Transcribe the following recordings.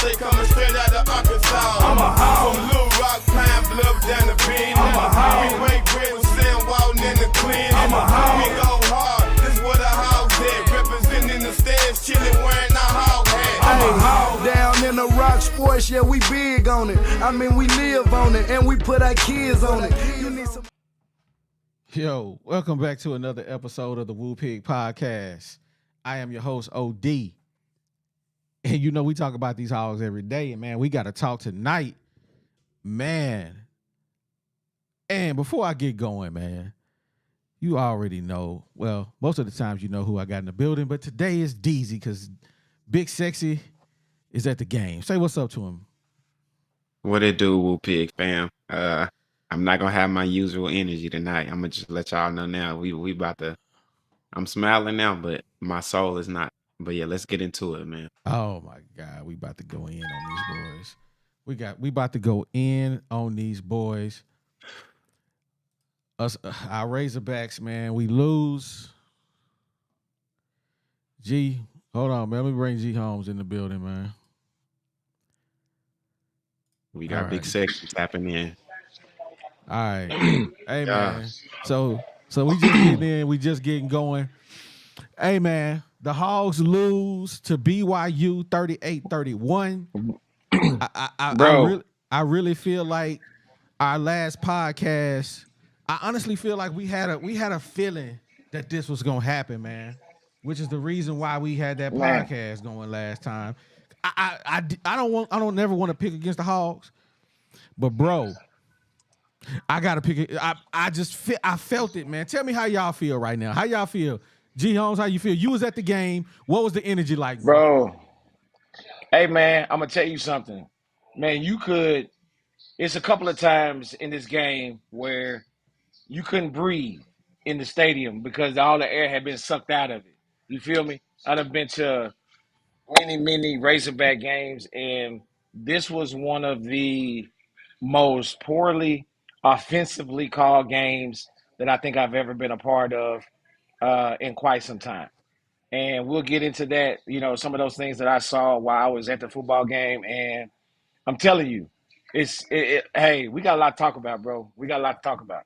They coming straight out of Arkansas. I'm a hog. From Little Rock, Pine Bluff, down to Bend. I'm a hog. We break bread with Sam Walton in the clean. I'm a hog. We go hard. This where the hogs at. Representing the stairs, chilling, wearing our hog hat. I'm a hog. Down in the rock sports, yeah, we big on it. I mean, we live on it, and we put our kids on it. You need some. Yo, welcome back to another episode of the Woo Pig Podcast. I am your host, OD. And you know, we talk about these hogs every day. And man, we got to talk tonight. Man. And before I get going, man, you already know. Well, most of the times you know who I got in the building. But today is Deezy because Big Sexy is at the game. Say what's up to him. What it do, Woo Pig fam? I'm not gonna have my usual energy tonight. I'm gonna just let y'all know now. We about to. I'm smiling now, but my soul is not. But yeah, let's get into it, man. Oh my God, we about to go in on these boys. We about to go in on these boys. Us, our Razorbacks, man. We lose. G, hold on, man. Let me bring G Holmes in the building, man. We got Big Sexy tapping in. All right. Hey, man. So we just getting in. We just getting going. Hey, man. The Hogs lose to BYU 38-31. I really feel like our last podcast, I honestly feel like we had a feeling that this was going to happen, man, which is the reason why we had that podcast going last time. I don't never want to pick against the Hogs, but bro, I gotta pick it. I felt it, man. Tell me how y'all feel right now. How y'all feel? G Holmes, how you feel? You was at the game. What was the energy like, bro? Hey man, I'm gonna tell you something. Man, it's a couple of times in this game where you couldn't breathe in the stadium because all the air had been sucked out of it. You feel me? I've been to many Razorback games, and this was one of the most poorly offensively called games that I think I've ever been a part of in quite some time. And we'll get into that, some of those things that I saw while I was at the football game. And I'm telling you, hey, we got a lot to talk about, bro. We got a lot to talk about.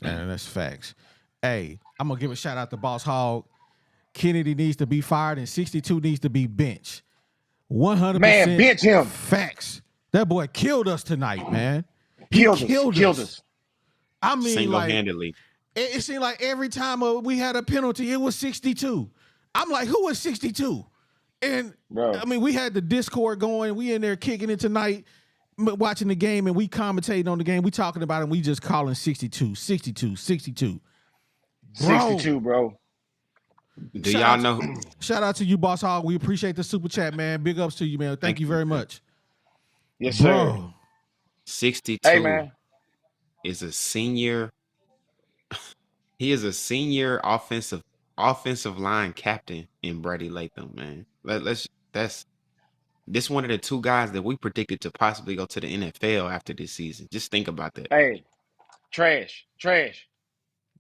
Man, that's facts. Hey, I'm going to give a shout out to Boss Hog. Kennedy needs to be fired and 62 needs to be benched. 100%. Man, bench him. Facts. That boy killed us tonight, man. Killed us. I mean, single-handedly. It seemed like every time we had a penalty, it was 62. I'm like, who is 62? And, bro, I mean, we had the Discord going. We in there kicking it tonight, watching the game, and we commentating on the game. We talking about it, and we just calling 62. 62, bro. Do y'all know? Shout out to you, Boss Hog. We appreciate the super chat, man. Big ups to you, man. Thank you very much. Yes, sir. Bro. 62 hey, man. Is a senior. He is a senior offensive line captain in Brady Latham, man. This one of the two guys that we predicted to possibly go to the NFL after this season. Just think about that. Hey, trash.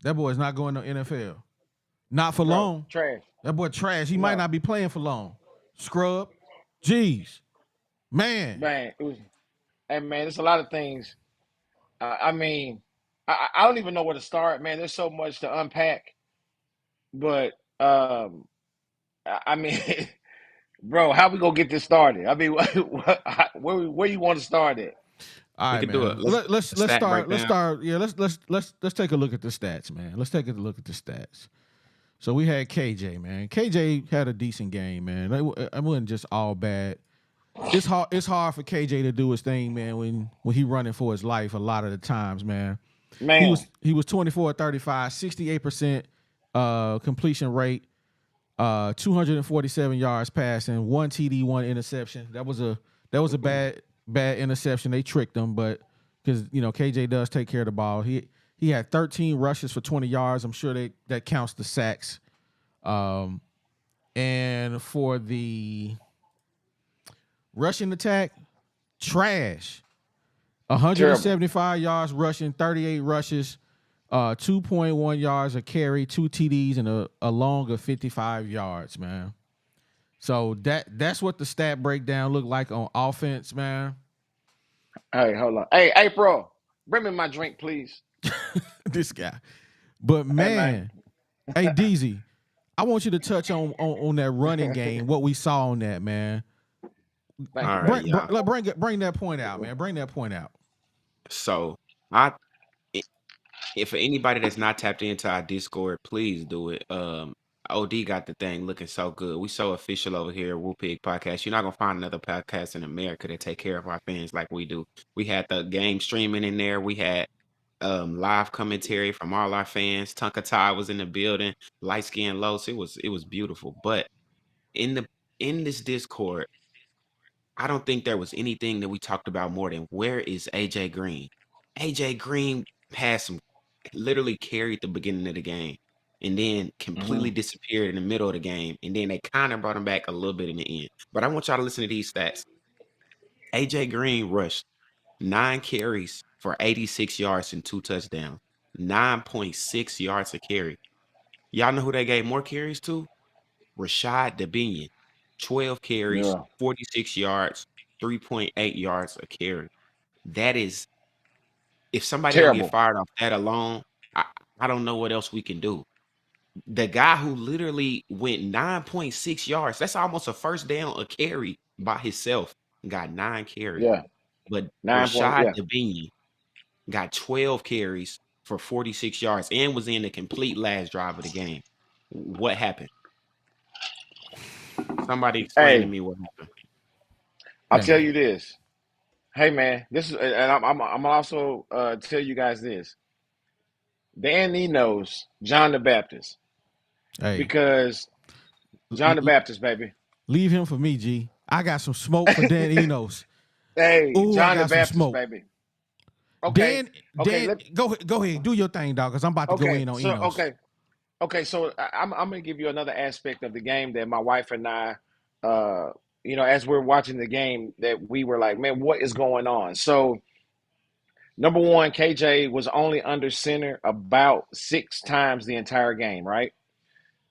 That boy is not going to NFL. Not for long. Trash. That boy trash. He might not be playing for long. Scrub. Jeez. Man. Man, there's a lot of things. I mean, I don't even know where to start, man. There's so much to unpack. But, I mean, bro, how we going to get this started? I mean, where you want to start at? All right, man. Let's start. Yeah, let's take a look at the stats, man. Let's take a look at the stats. So we had KJ, man. KJ had a decent game, man. It wasn't just all bad. It's hard for KJ to do his thing, man, when he running for his life a lot of the times, man. He was 24-35, 68% completion rate, 247 yards passing, 1 TD, 1 interception. That was a bad interception. They tricked him, but because KJ does take care of the ball. He had 13 rushes for 20 yards. I'm sure that counts the sacks. And for the rushing attack, trash. 175 yards rushing, 38 rushes, 2.1 yards a carry, 2 TDs, and a long of 55 yards, man. So that's what the stat breakdown looked like on offense, man. Hey, hold on. Hey, April, bring me my drink, please. This guy. But Hey, man. man, hey DZ, I want you to touch on that running game, what we saw on that, man. Thank All you, right, baby. y'all. Bring that point out, man. Bring that point out. So I if for anybody that's not tapped into our Discord, please do it. OD got the thing looking so good. We so official over here at Woo Pig Podcast. You're not gonna find another podcast in America that take care of our fans like we do. We had the game streaming in there. We had live commentary from all our fans. Tonka Ty was in the building. Light Skin Los. It was beautiful. But in this Discord, I don't think there was anything that we talked about more than where is AJ Green? AJ Green had some literally carried the beginning of the game and then completely disappeared in the middle of the game. And then they kind of brought him back a little bit in the end. But I want y'all to listen to these stats. AJ Green rushed 9 carries for 86 yards and 2 touchdowns, 9.6 yards a carry. Y'all know who they gave more carries to? Rashad Dubinion, 12 carries, Yeah. 46 yards, 3.8 yards a carry. That is, if somebody don't get Terrible. fired off that alone, I don't know what else we can do. The guy who literally went 9.6 yards, that's almost a first down a carry by himself, got 9 carries. Yeah. But 9 point. Rashad Yeah. Dubinion got 12 carries for 46 yards and was in the complete last drive of the game. What happened? Somebody explain to Hey, me what happened. I'll Man. tell you this. Hey, man, this is, and I'm also tell you guys this. Dan knows John the Baptist Hey, because John the Baptist, baby. leave him for me, G. I got some smoke for Dan Enos. Hey, Ooh, I John the got some Baptist, smoke. baby. Okay. Dan, Let, go ahead, do your thing, dog, because I'm about to go okay. in on So Enos. so I'm gonna give you another aspect of the game that my wife and I, as we're watching the game, that we were like, man, what is going on? So number one, KJ was only under center about 6 times the entire game, right?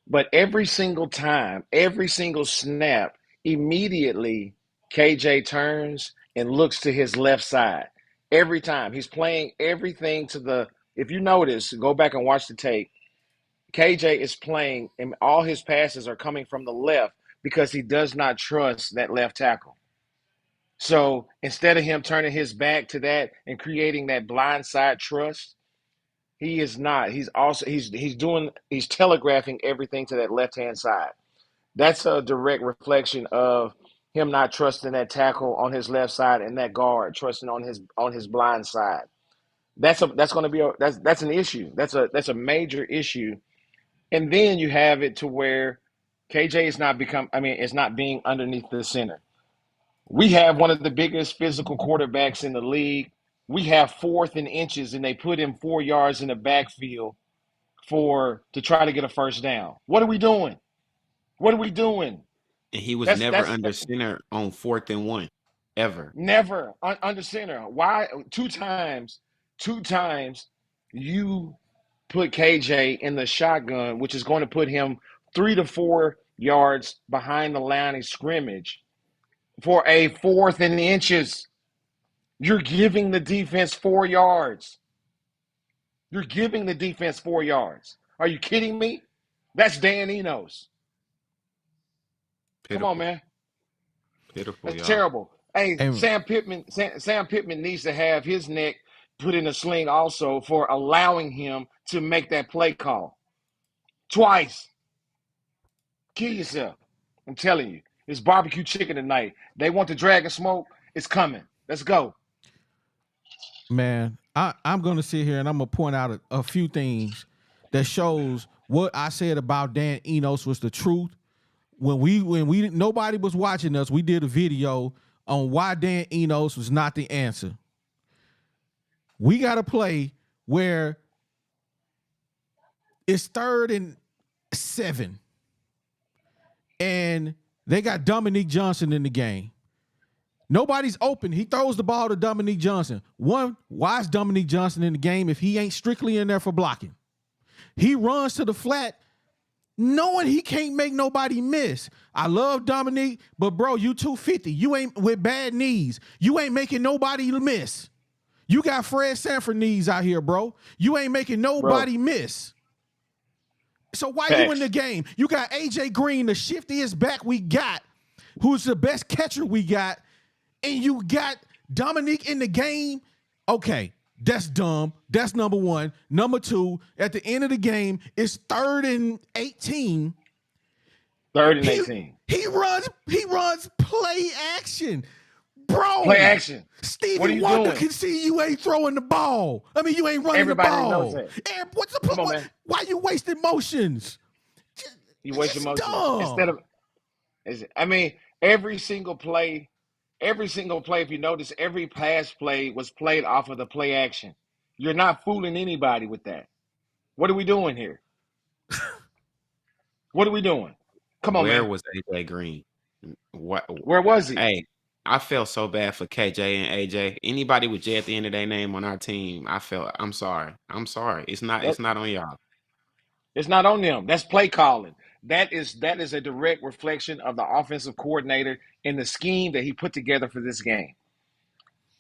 But every single time, every single snap, immediately KJ turns and looks to his left side. Every time he's playing everything to the, if you notice, go back and watch the tape. KJ is playing, and all his passes are coming from the left because he does not trust that left tackle. So instead of him turning his back to that and creating that blind side trust, he is not. He's telegraphing everything to that left hand side. That's a direct reflection of him not trusting that tackle on his left side and that guard trusting on his blind side. That's going to be that's an issue. That's a major issue. And then you have it to where KJ is not being underneath the center. We have one of the biggest physical quarterbacks in the league. We have 4th and inches, and they put him 4 yards in the backfield to try to get a first down. What are we doing? What are we doing? And he was That's never that's under center on 4th and 1, ever. never under center. Why? Two times you put KJ in the shotgun, which is going to put him 3 to 4 yards behind the line of scrimmage for a 4th and inches. You're giving the defense 4 yards. You're giving the defense 4 yards. Are you kidding me? That's Dan Enos. Come Pitiful. on, man. Pitiful, That's y'all. terrible. Hey, Hey, Sam Pittman needs to have his neck put in a sling also for allowing him to make that play call. Twice. Kill yourself. I'm telling you. It's barbecue chicken tonight. They want the dragon smoke. It's coming. Let's go. man, I'm going to sit here and I'm going to point out a few things that shows what I said about Dan Enos was the truth. When we nobody was watching us, we did a video on why Dan Enos was not the answer. We got to play where it's 3rd and 7, and they got Dominique Johnson in the game. Nobody's open. He throws the ball to Dominique Johnson. One, why is Dominique Johnson in the game if he ain't strictly in there for blocking? He runs to the flat. knowing he can't make nobody miss. I love Dominique, but bro, you 250. You ain't with bad knees. You ain't making nobody miss. You got Fred Sanford knees out here, bro. You ain't making nobody miss. So why you in the game? You got AJ Green, the shiftiest back we got, who's the best catcher we got, and you got Dominique in the game. Okay, that's dumb. That's number one. Number two, at the end of the game, it's 3rd and 18. 3rd and 18. He runs play action. Bro. Play action. Stevie Wonder can see you ain't throwing the ball. I mean, you ain't running the ball. Knows that. And what's the point? Why you wasting motions? You wasting motions. Dumb. Instead of, I mean, every single play, if you notice, every pass play was played off of the play action. You're not fooling anybody with that. What are we doing here? What are we doing? Come on, Where man. was AJ Green? Where was he? Hey, I felt so bad for KJ and AJ. Anybody with J at the end of their name on our team, I'm sorry. It's not on y'all. It's not on them. That's play calling. That is a direct reflection of the offensive coordinator and the scheme that he put together for this game.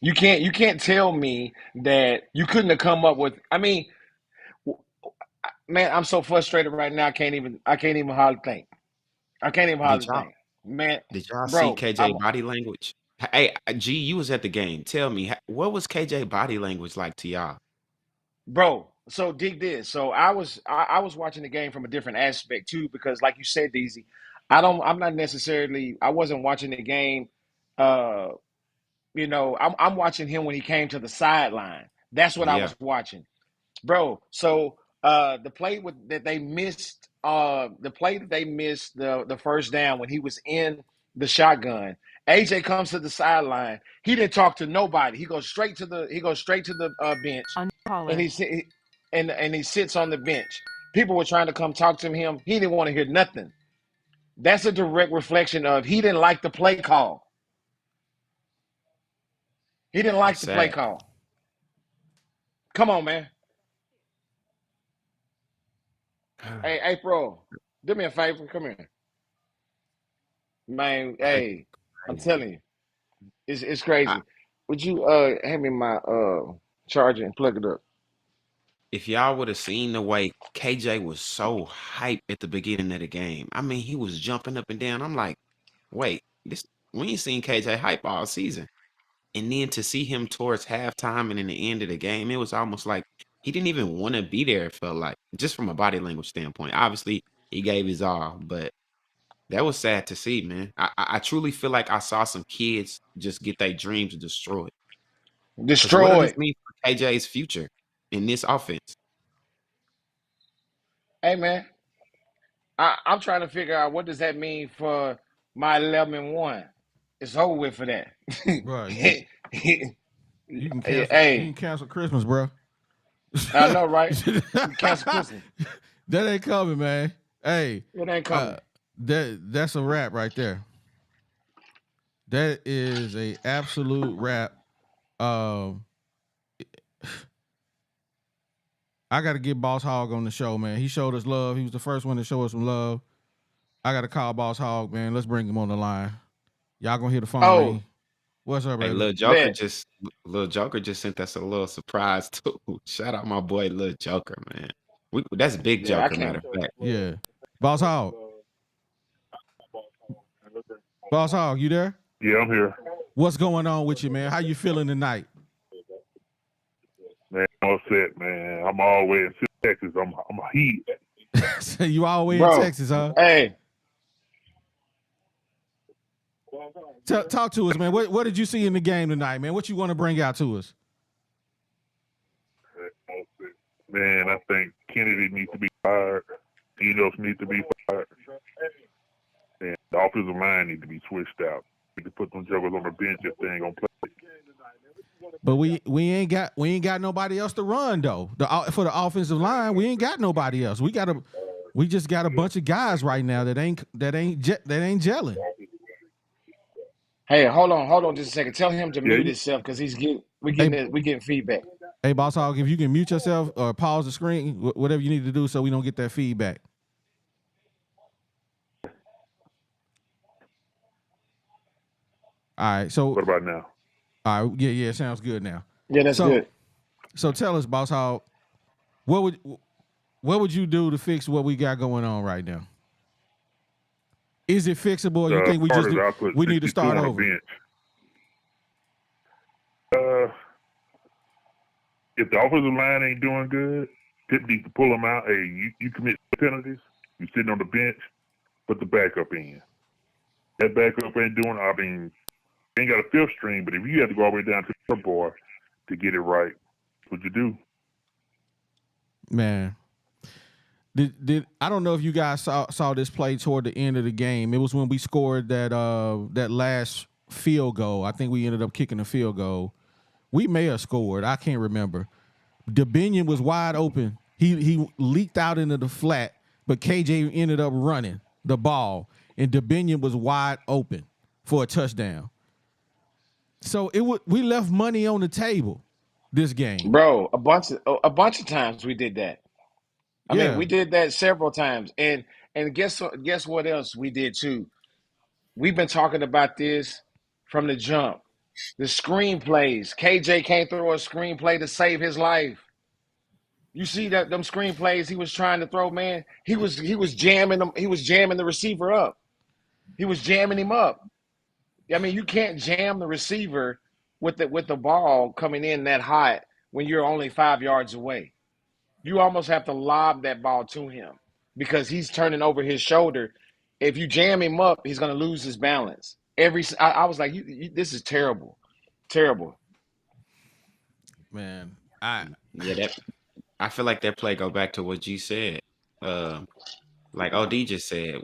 You can't tell me that you couldn't have come up with. I mean, man, I'm so frustrated right now. I can't even hardly think. Man, did y'all see KJ body language? Hey, G, you was at the game. Tell me, what was KJ body language like to y'all? Bro, so dig this. So I was watching the game from a different aspect too, because like you said, DZ, I wasn't watching the game. I'm watching him when he came to the sideline. That's what I was watching, bro. So the play that they missed the first down when he was in the shotgun. AJ comes to the sideline. He didn't talk to nobody. He goes straight to the bench, and he sits on the bench. People were trying to come talk to him. He didn't want to hear nothing. That's a direct reflection of he didn't like the play call. He didn't like the play call. Come on, man. Hey, bro, do me a favor. Come here. Man, hey, I'm telling you, it's crazy. Would you hand me my charger and plug it up? If y'all would have seen the way KJ was so hyped at the beginning of the game, I mean, he was jumping up and down. I'm like, wait, we ain't seen KJ hype all season. And then to see him towards halftime and in the end of the game, it was almost like he didn't even want to be there, it felt like, just from a body language standpoint. Obviously, he gave his all, but that was sad to see, man. I truly feel like I saw some kids just get their dreams destroyed. What does this mean for KJ's future in this offense? Hey, man, I'm trying to figure out what does that mean for my 11-1. It's over with for that. Bro, you can cancel Christmas, bro. I know, right? You can cancel Christmas. That ain't coming, man. Hey, it ain't coming. That's a wrap right there. That is a absolute wrap. I got to get Boss Hog on the show, man. He showed us love. He was the first one to show us some love. I got to call Boss Hog, man. Let's bring him on the line. Y'all gonna hear the phone ring. What's up, hey, Lil Joker just sent us a little surprise too. Shout out my boy Lil Joker, man. That's big Joker, matter of fact. Yeah. Boss Hog. Boss Hog, you there? Yeah, I'm here. What's going on with you, man? How you feeling tonight? Man, I'm upset, man. I'm all the way in Texas. I'm a heat. So you all the way in Texas, huh? Hey. Talk to us, man. What did you see in the game tonight, man? What you want to bring out to us? Man, I think Kennedy needs to be fired. Enos needs to be fired. And the offensive line needs to be switched out. We need to put them jokers on the bench if they ain't gonna play. But we ain't got nobody else to run though. For the offensive line, we ain't got nobody else. We just got a bunch of guys right now that ain't gelling. Hey, hold on just a second. Tell him to mute himself because we getting feedback. Hey, Boss Hog, if you can mute yourself or pause the screen, whatever you need to do so we don't get that feedback. All right. So What about now? all right, yeah, sounds good now. Yeah, that's So good. so tell us, boss, how what would what would you do to fix what we got going on right now? Is it fixable? Or you think Starters, I put we need to 62 start on the over? bench. If the offensive line ain't doing good, Pitt needs to pull them out. Hey, you commit penalties. You sitting on the bench. Put the backup in. That backup ain't doing. I mean, ain't got a fifth string, but if you have to go all the way down to the boy to get it right, what you do? Man. Did I don't know if you guys saw this play toward the end of the game. It was when we scored that last field goal. I think we ended up kicking a field goal. We may have scored. I can't remember. DeBinion was wide open. He leaked out into the flat, but KJ ended up running the ball, and DeBinion was wide open for a touchdown. So we left money on the table this game. Bro, a bunch of times we did that. I mean, Yeah, we did that several times. And guess what else we did too? We've been talking about this from the jump. The screenplays. KJ can't throw a screenplay to save his life. You see that them screenplays he was trying to throw, man. He was jamming them. He was jamming the receiver up. He was jamming him up. I mean, you can't jam the receiver with the ball coming in that hot when you're only 5 yards away. You almost have to lob that ball to him because he's turning over his shoulder. If you jam him up, he's going to lose his balance. I was like, this is terrible, terrible. man. I Yeah, that I feel like that play go back to what you said. Um, like OD just said,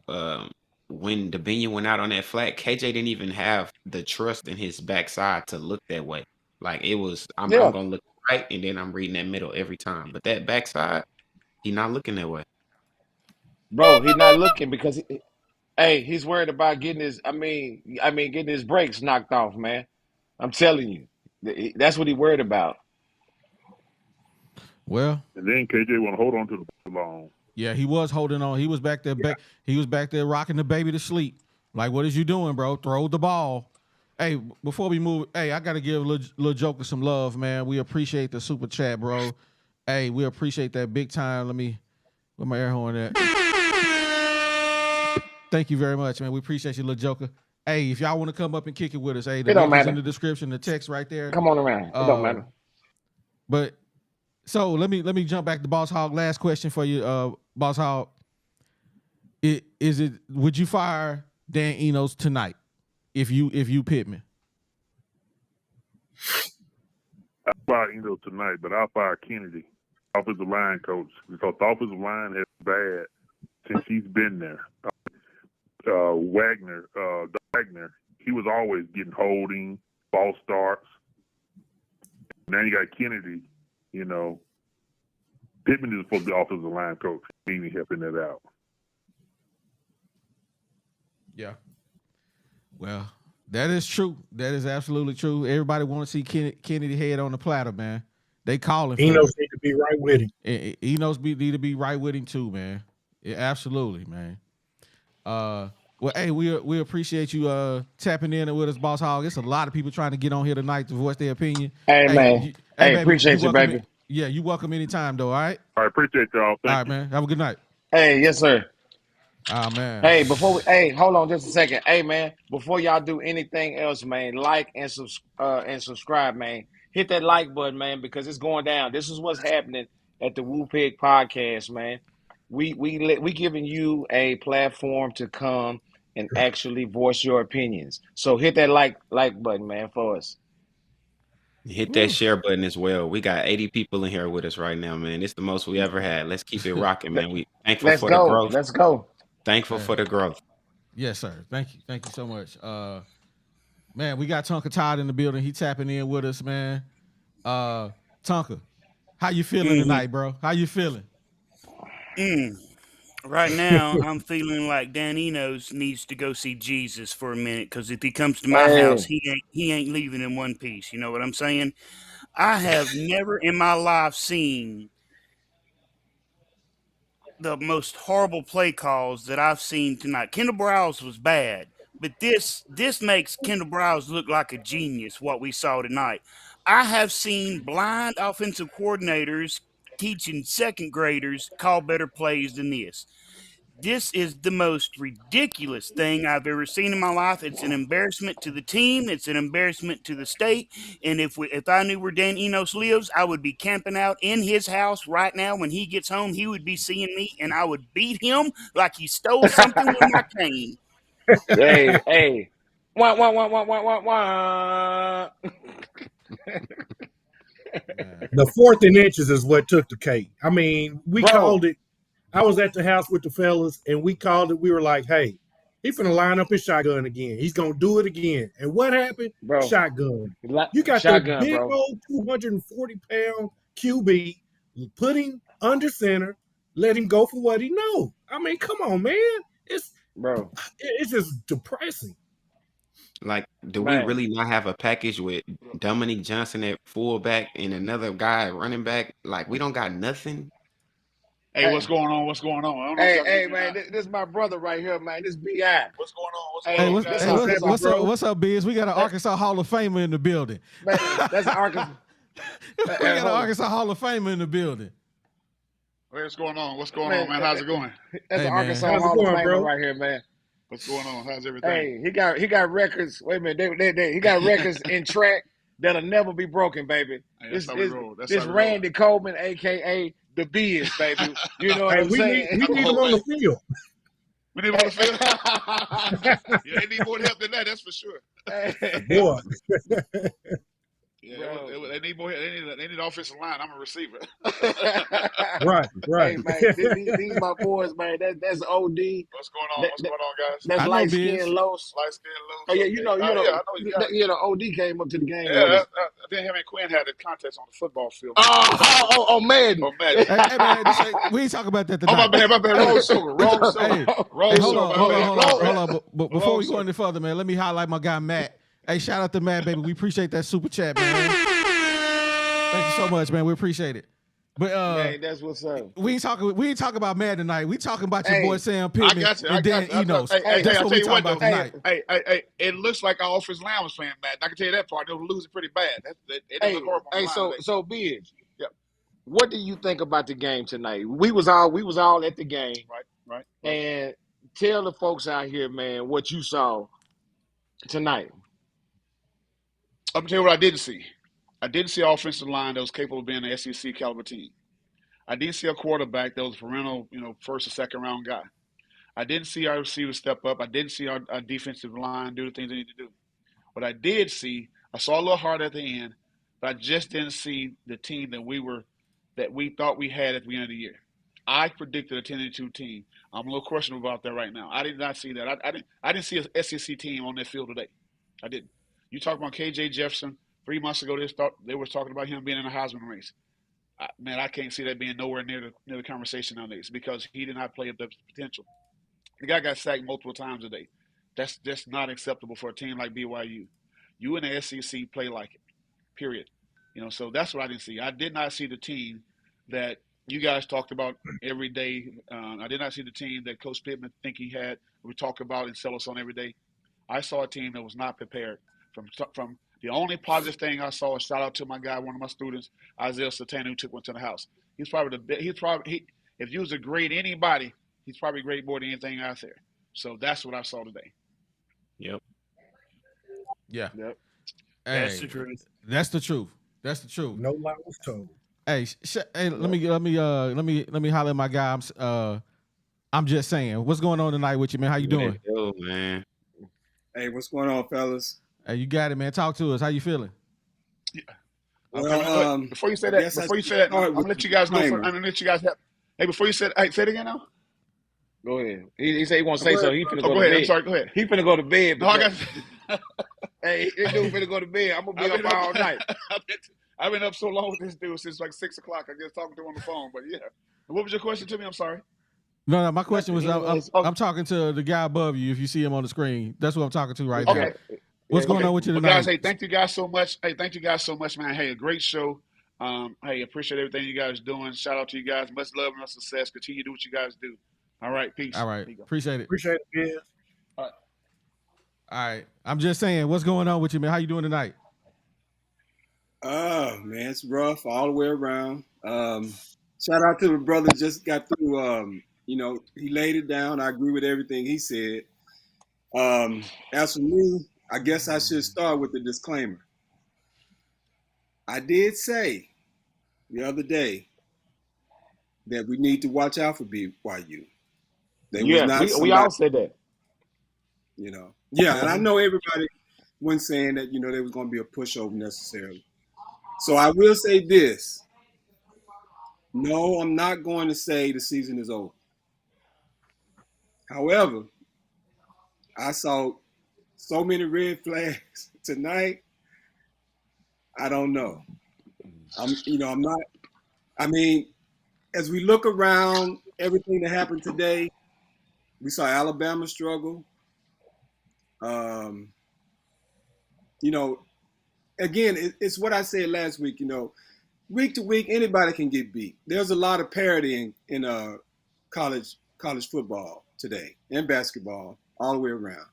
when Dabinia went out on that flat, KJ didn't even have the trust in his backside to look that way. Like it was, I'm Yeah, gonna look right, and then I'm reading that middle every time. But that backside, he not looking that way. bro, he's not looking because hey, he's worried about getting his. I mean, getting his brakes knocked off, man. I'm telling you, that's what he worried about. well, And then KJ want to hold on to the ball long. yeah, he was holding on. He was back there. He was back there rocking the baby to sleep. Like, what is you doing, bro? Throw the ball. Hey, before we move, hey, I gotta give little Joker some love, man. We appreciate the super chat, bro. Hey, we appreciate that big time. Let me where my air horn at. Thank you very much, man. We appreciate you, little Joker. Hey, if y'all want to come up and kick it with us, hey, the It don't link is in matter. the description, the text right there. Come on around. It don't Uh, matter. but so let me jump back to Boss Hog. Last question for you, Boss Hog. Would you fire Dan Enos tonight if you Pittman? I fire tonight, but I'll fire Kennedy, offensive line coach, because the offensive line has been bad since he's been there. Wagner, he was always getting holding, false starts. Now you got Kennedy, Pittman is supposed to be offensive line coach. He ain't helping that out. Yeah. Well, that is true. That is absolutely true. Everybody want to see Kennedy head on the platter, man. They calling for Enos it. need to be right with him. Enos need to be right with him too, man. Yeah, absolutely, man. Well, hey, we appreciate you tapping in with us, Boss Hog. It's a lot of people trying to get on here tonight to voice their opinion. Hey, man. Hey, Hey, baby, appreciate you, welcome. baby. Yeah, you welcome anytime, though. All right. All right, appreciate y'all. All Thank right, you. man. Have a good night. Hey, yes, sir. Ah, man. Hey, hey, hold on just a second. Hey, man, before y'all do anything else, man, like and subscribe, man. Hit that like button, man, because it's going down. This is what's happening at the Woo Pig Podcast, man. We giving you a platform to come and actually voice your opinions. So hit that like button, man, for us. Hit that share button as well. We got 80 people in here with us right now, man. It's the most we ever had. Let's keep it rocking, man. We thankful Let's for the go. growth. Let's go. Thankful for the growth. Yes, sir. Thank you. Thank you so much. Man, we got Tonka Todd in the building. He tapping in with us, man. Tonka, how you feeling tonight, bro? How you feeling? Right now, I'm feeling like Dan Enos needs to go see Jesus for a minute, because if he comes to my house, Hey, he ain't leaving in one piece. You know what I'm saying? I have never in my life seen the most horrible play calls that I've seen tonight. Kendall Browse was bad, But this makes Kendall Browse look like a genius, what we saw tonight. I have seen blind offensive coordinators teaching second graders call better plays than this. This is the most ridiculous thing I've ever seen in my life. It's an embarrassment to the team. It's an embarrassment to the state. And if I knew where Dan Enos lives, I would be camping out in his house right now. When he gets home, he would be seeing me, and I would beat him like he stole something with my cane. Hey. Wah. The 4th and inches is what took the cake. I mean, we called it. I was at the house with the fellas, and we called it. We were like, hey, he's finna line up his shotgun again. He's gonna do it again. And what happened? Bro. Shotgun. You got shotgun, the big bro. old 240-pound QB, you put him under center, let him go for what he knows. I mean, come on, man. It's just depressing. Like, do we really not have a package with Dominique Johnson at fullback and another guy at running back? Like, we don't got nothing. Hey, what's going on? What's going on? I don't know Hey, man, this is my brother right here, man. This B.I. What's going on? What's up, Biz? We got an Arkansas Hall of Famer in the building. Man, that's Arkansas. We got an Arkansas Hall of Famer in the building. What's going on? What's going on, man? How's it going? That's an Arkansas Hall of Famer right here, man. What's going on? How's everything? Hey, he got records. Wait a minute, he got records in track that'll never be broken, baby. Hey, that's how we roll. This Randy Coleman, aka the Biz, baby. You know what I'm saying? We need him on the field. We need him on the field. Yeah, they need more help than that. That's for sure. Boy. Yeah, they need more. They need offensive line. I'm a receiver. Right. Hey, man, these my boys, man. That's OD. What's going on? What's going on, guys? That's light skin Los. Light skin Los. Oh yeah, you know, OD came up to the game. Yeah, then him and Quinn had a contest on the football field. Oh, man. Hey, man, we ain't talking about that tonight. Oh, my bad. Wrong show. Hold on. But before we go any further, man, let me highlight my guy Matt. Hey, shout out to Matt, baby. We appreciate that super chat, man. Thank you so much, man. We appreciate it. But man, that's what's up. We ain't talking about Matt tonight. We talking about your boy Sam Pittman and Dan Enos. That's what we talking about tonight. Hey, it looks like our offensive line was playing bad. I can tell you that part. They were losing pretty bad. So Biz, what do you think about the game tonight? We was all at the game, right. And tell the folks out here, man, what you saw tonight. I'm gonna tell you what I didn't see. I didn't see an offensive line that was capable of being an SEC caliber team. I didn't see a quarterback that was a perennial, first or second round guy. I didn't see our receivers step up. I didn't see our defensive line do the things they need to do. What I did see, I saw a little heart at the end, but I just didn't see the team that we thought we had at the beginning of the year. I predicted a 10-2 team. I'm a little questionable about that right now. I did not see that. I didn't see a SEC team on that field today. I didn't. You talk about KJ Jefferson 3 months ago. They were talking about him being in a Heisman race. I can't see that being nowhere near the conversation nowadays because he did not play up to potential. The guy got sacked multiple times today. That's just not acceptable for a team like BYU. You in the SEC play like it. Period. So that's what I didn't see. I did not see the team that you guys talked about every day. I did not see the team that Coach Pittman think he had. We talk about and sell us on every day. I saw a team that was not prepared. From the only positive thing I saw, a shout out to my guy, one of my students, Isaiah Satana, who took one to the house. If you was to grade anybody, he's probably great more than anything out there. So that's what I saw today. Yep. Yeah. Yep. Hey, That's the truth. That's the truth. That's the truth. No lie was told. Hey, let me holler at my guy. I'm just saying, what's going on tonight with you, man? How you doing? Oh, man. Hey, what's going on, fellas? Hey, you got it, man. Talk to us. How you feeling? Yeah. Well, before you say that, I'm gonna let you guys know. I'm gonna let you guys have. Hey, before you say say it again now. Go ahead. He said he want to say so. He finna go to ahead. bed. I'm sorry. Go ahead. He finna go to bed. No, I got. Hey, this dude finna go to bed. I'm gonna be up all night. I've been up so long with this dude since like 6 o'clock. I just talking to him on the phone. But yeah, what was your question to me? I'm sorry. No. My question was, I'm talking to the guy above you. If you see him on the screen, that's what I'm talking to right now. What's going on with you tonight? Guys, hey, thank you guys so much. Hey, thank you guys so much, man. Hey, a great show. Hey, appreciate everything you guys doing. Shout out to you guys. Much love and much success. Continue to do what you guys do. All right, peace. All right, appreciate it. Appreciate it, yeah. All right. All right. I'm just saying, what's going on with you, man? How you doing tonight? Oh man, it's rough all the way around. Shout out to the brother just got through. He laid it down. I agree with everything he said. As for me, I guess I should start with the disclaimer. I did say the other day that we need to watch out for BYU. They was Yeah, not we somebody, all said that. Yeah, and I Mm-hmm. know everybody wasn't saying that they was going to be a pushover necessarily. So I will say this. No, I'm not going to say the season is over. However, I saw so many red flags tonight. I don't know. I'm not. I mean, as we look around everything that happened today, we saw Alabama struggle. Um, you know, again, it's what I said last week. Week to week, anybody can get beat. There's a lot of parity in college football today and basketball all the way around.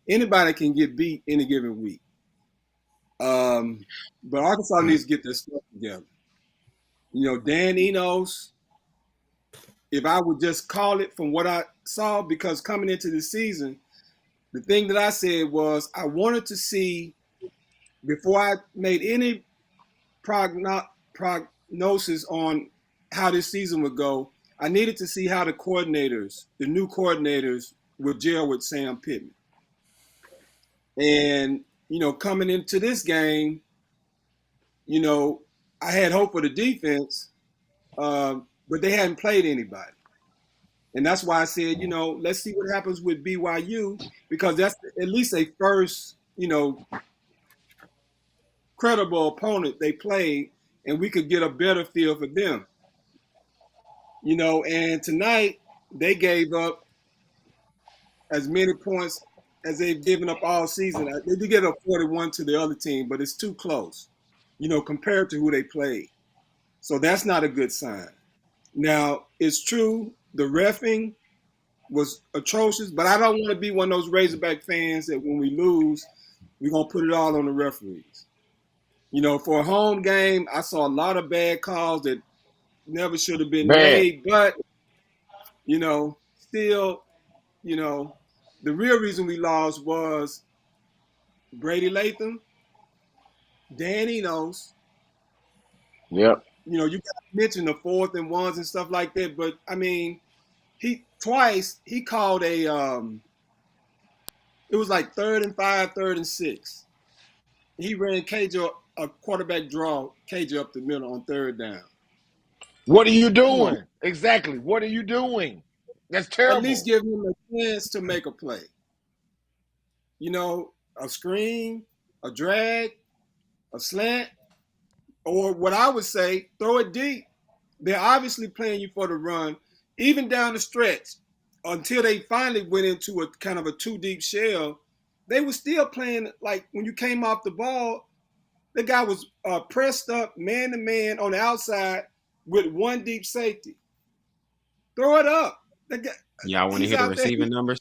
Anybody can get beat any given week. But Arkansas needs to get their stuff together. Dan Enos, if I would just call it from what I saw, because coming into the season, the thing that I said was I wanted to see, before I made any prognosis on how this season would go, I needed to see how the new coordinators, would gel with Sam Pittman. And, coming into this game, I had hope for the defense, but they hadn't played anybody. And that's why I said, let's see what happens with BYU, because that's at least a first, credible opponent they played, and we could get a better feel for them. And tonight they gave up as many points as they've given up all season. They did get up 41 to the other team, but it's too close, compared to who they played. So that's not a good sign. Now, it's true, the reffing was atrocious, but I don't want to be one of those Razorback fans that when we lose, we're going to put it all on the referees. For a home game, I saw a lot of bad calls that never should have been Bad. made, but, still, the real reason we lost was Brady Latham, Dan Enos. Yep. You got to mention the 4th and 1s and stuff like that, but, I mean, he called it was like 3rd and 5, 3rd and 6. He ran KJ a quarterback draw, KJ up the middle on 3rd down. What are you Come on. doing? Exactly. What are you doing? That's At least terrible. give him a chance to make a play. A screen, a drag, a slant, or what I would say, throw it deep. They're obviously playing you for the run, even down the stretch, until they finally went into a kind of a 2 deep shell. They were still playing like when you came off the ball, the guy was pressed up man to man on the outside with 1 deep safety. Throw it up. Y'all want to He's hear the out there. receiving numbers?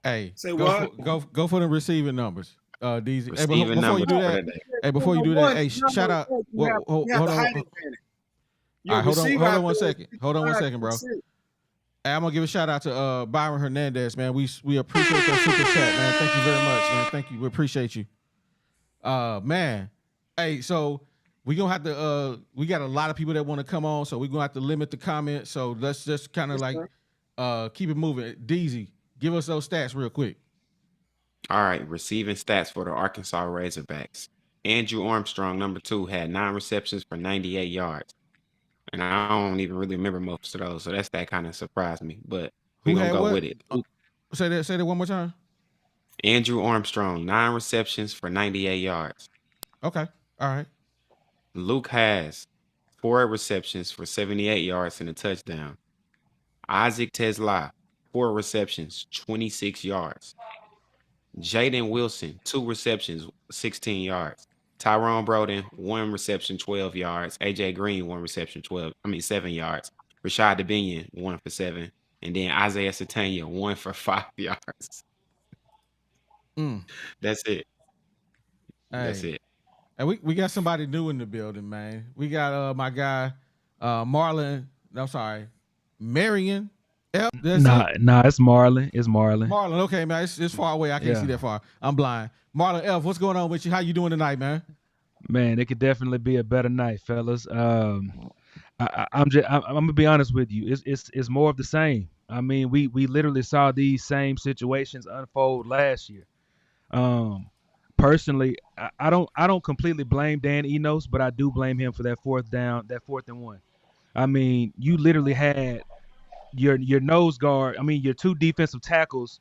Hey, Say go what? go for the receiving numbers. DZ. Hey, Receiving before you numbers do for that, today. before you do that, hey, Number shout out. one, Hold you have the on. height All advantage. right, hold on one second. Hold on one 65%. second, bro. Hey, I'm gonna give a shout out to Byron Hernandez, man. We appreciate that super chat, man. Thank you very much, man. Thank you. We appreciate you. Man. Hey, so we gonna have to we got a lot of people that want to come on, so we're gonna have to limit the comments. So let's just kind of keep it moving. DZ, give us those stats real quick. All right, receiving stats for the Arkansas Razorbacks. Andrew Armstrong, number 2, had 9 receptions for 98 yards. And I don't even really remember most of those, so that kind of surprised me. But we're Who going to had go what? with it. Say that one more time. Andrew Armstrong, 9 receptions for 98 yards. Okay. All right. Luke has 4 receptions for 78 yards and a touchdown. Isaac Tesla, 4 receptions, 26 yards. Jaden Wilson, 2 receptions, 16 yards. Tyrone Broden, 1 reception, 12 yards. AJ Green, 1 reception, 7 yards. Rashad DeBinion, 1 for 7. And then Isaiah Satania, 1 for 5 yards. Mm. That's it. That's Hey, it. and we got somebody new in the building, man. We got my guy, Marlon. I'm sorry, Marion. F. That's it. Nah, it's Marlon. It's Marlon. Marlon. Okay, man. It's far away. I can't see Yeah, that far. I'm blind. Marlon F. What's going on with you? How you doing tonight, man? man, it could definitely be a better night, fellas. I'm gonna be honest with you. It's more of the same. I mean, we literally saw these same situations unfold last year. Um, Personally, I don't completely blame Dan Enos, but I do blame him for that fourth down, that 4th and 1. I mean, you literally had your nose guard. I mean, your two defensive tackles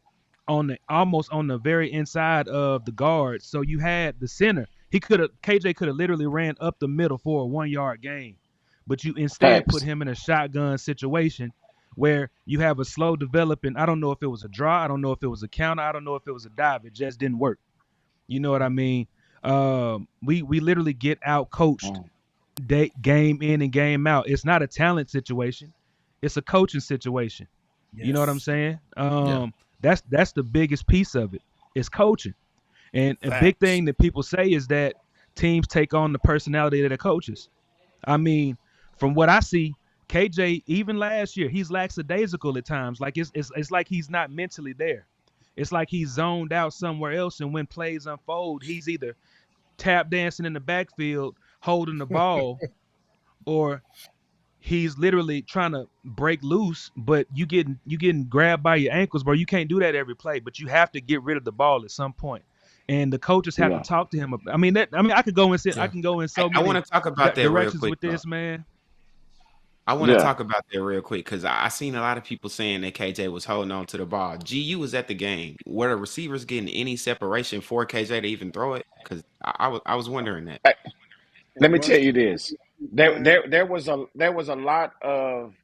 on the almost on the very inside of the guard. So you had the center. KJ could have literally ran up the middle for a 1 yard gain, but you instead put Facts. him in a shotgun situation where you have a slow developing. I don't know if it was a draw. I don't know if it was a counter. I don't know if it was a dive. It just didn't work. You know what I mean? We literally get out coached game in and game out. It's not a talent situation. It's a coaching situation. You know what I'm Yes. saying? Yeah. That's the biggest piece of it. It's coaching. And a big Facts. thing that people say is that teams take on the personality of their coaches. I mean, from what I see, KJ, even last year, he's lackadaisical at times. Like it's like he's not mentally there. It's like he's zoned out somewhere else. And when plays unfold, he's either tap dancing in the backfield, holding the ball, or he's literally trying to break loose, but you getting grabbed by your ankles, bro. You can't do that every play, but you have to get rid of the ball at some point. And the coaches have to Yeah. talk to him. I could go and I Yeah. can go in I, so I want many to talk about that real directions quick, with though. this, man. I want to Yeah. talk about that real quick because I seen a lot of people saying that KJ was holding on to the ball. GU was at the game. Were the receivers getting any separation for KJ to even throw it? Because I was wondering that. Hey, let And me tell Russ, you this. There was a lot of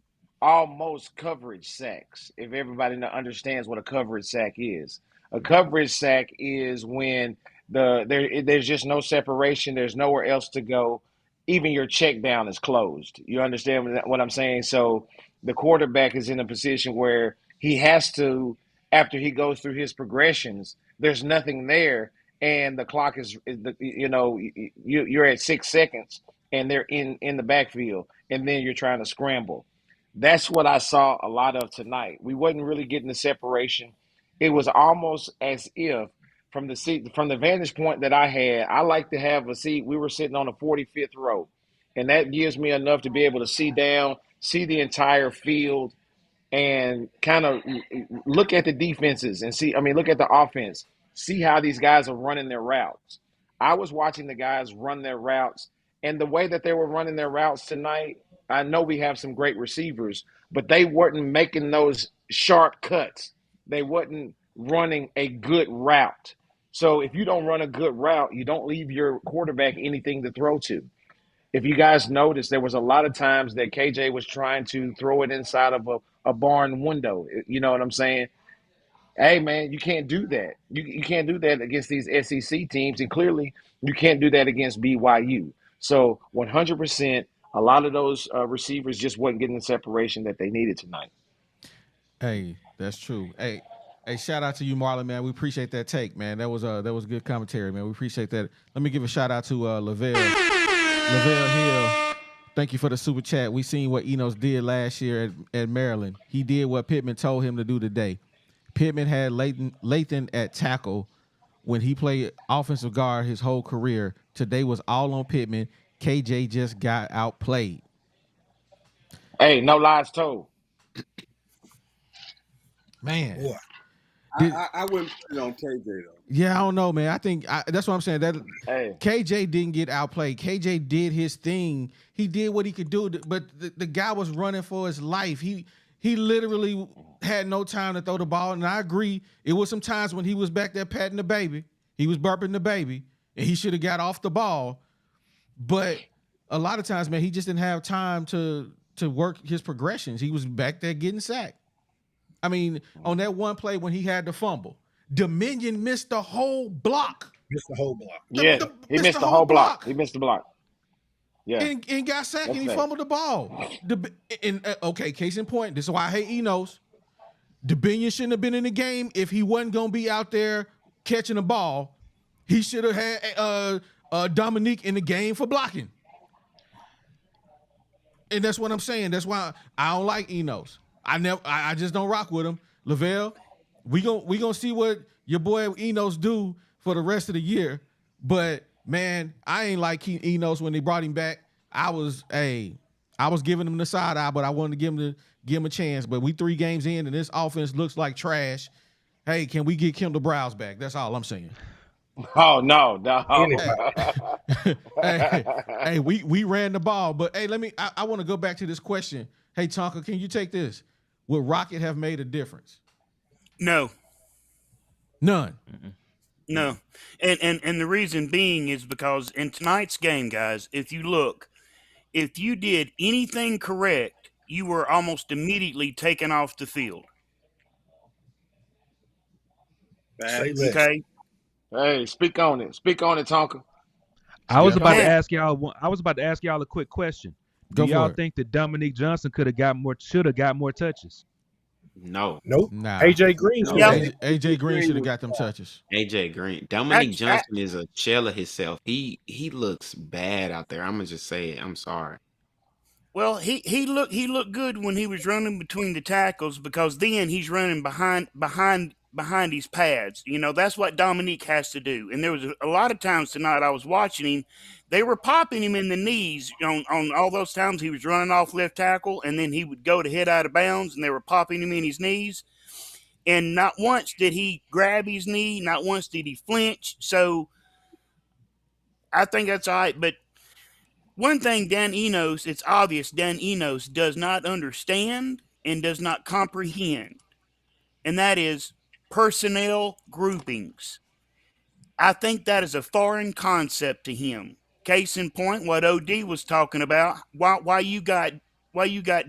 almost coverage sacks. If everybody understands what a coverage sack is, a coverage sack is when there's just no separation. There's nowhere else to go. Even your check down is closed. You understand what I'm saying? So the quarterback is in a position where he has to, after he goes through his progressions, there's nothing there, and the clock you're at 6 seconds and they're in the backfield, and then you're trying to scramble. That's what I saw a lot of tonight. We wasn't really getting the separation. It was almost as if from the vantage point that I had, I like to have a seat. We were sitting on the 45th row, and that gives me enough to be able to see down, see the entire field, and kind of look at the defenses and see. I mean, look at the offense. See how these guys are running their routes. I was watching the guys run their routes, and the way that they were running their routes tonight. I know we have some great receivers, but they weren't making those sharp cuts. They wasn't running a good route. So if you don't run a good route, you don't leave your quarterback anything to throw to. If you guys noticed, there was a lot of times that KJ was trying to throw it inside of a barn window. You know what I'm saying? Hey, man, you can't do that. You can't do that against these SEC teams, and clearly you can't do that against BYU. So 100%, a lot of those receivers just wasn't getting the separation that they needed tonight. Hey, that's true. Hey, shout out to you, Marlon, man. We appreciate that take, man. That was good commentary, man. We appreciate that. Let me give a shout out to Lavelle Hill. Thank you for the super chat. We seen what Enos did last year at Maryland. He did what Pittman told him to do today. Pittman had Lathan at tackle when he played offensive guard his whole career. Today was all on Pittman. KJ just got outplayed. Hey, no lies told. Man. Boy. I wouldn't put it on KJ though. Yeah, I don't know, man. I think that's what I'm saying. That Hey, KJ didn't get outplayed. KJ did his thing. He did what he could do, but the guy was running for his life. He literally had no time to throw the ball. And I agree, it was some times when he was back there patting the baby. He was burping the baby, and he should have got off the ball. But a lot of times, man, he just didn't have time to work his progressions. He was back there getting sacked. I mean, on that one play when he had the fumble, Dominion missed the whole block. Missed the whole block. yeah, he missed the whole block. He missed the block. Yeah, And got sacked, That's and he right. fumbled the ball. Okay, case in point, this is why I hate Enos. Dominion shouldn't have been in the game if he wasn't going to be out there catching the ball, he should have had Dominique in the game for blocking. And that's what I'm saying. That's why I don't like Enos. I just don't rock with him. Lavelle, we gonna see what your boy Enos do for the rest of the year. But man, I ain't like Enos when they brought him back. I was giving him the side eye, but I wanted to give him a chance. But we 3 games in, and this offense looks like trash. Hey, can we get Kendall Browse back? That's all I'm saying. Oh no. Hey, we ran the ball, but hey, I want to go back to this question. Hey, Tonka, can you take this? Would Rocket have made a difference? No. None. No. And the reason being is because in tonight's game, guys, if you look, if you did anything correct, you were almost immediately taken off the field. Okay. Hey, speak on it. Speak on it, Tonka. I was about to ask y'all a quick question. Do Go for y'all it. think that Dominique Johnson should have got more touches? No. Nope. Nah. AJ Green. AJ Green should have got them touches. AJ Green. Dominique Johnson is a shell of himself. He looks bad out there. I'm gonna just say it. I'm sorry. Well, he looked good when he was running between the tackles, because then he's running behind his pads. You know, that's what Dominique has to do. And there was a lot of times tonight I was watching him, they were popping him in the knees on all those times he was running off left tackle, and then he would go to head out of bounds, and they were popping him in his knees. And not once did he grab his knee, not once did he flinch. So I think that's all right. But one thing Dan Enos, it's obvious Dan Enos does not understand and does not comprehend, and that is personnel groupings. I think that is a foreign concept to him. Case in point, what OD was talking about, why you got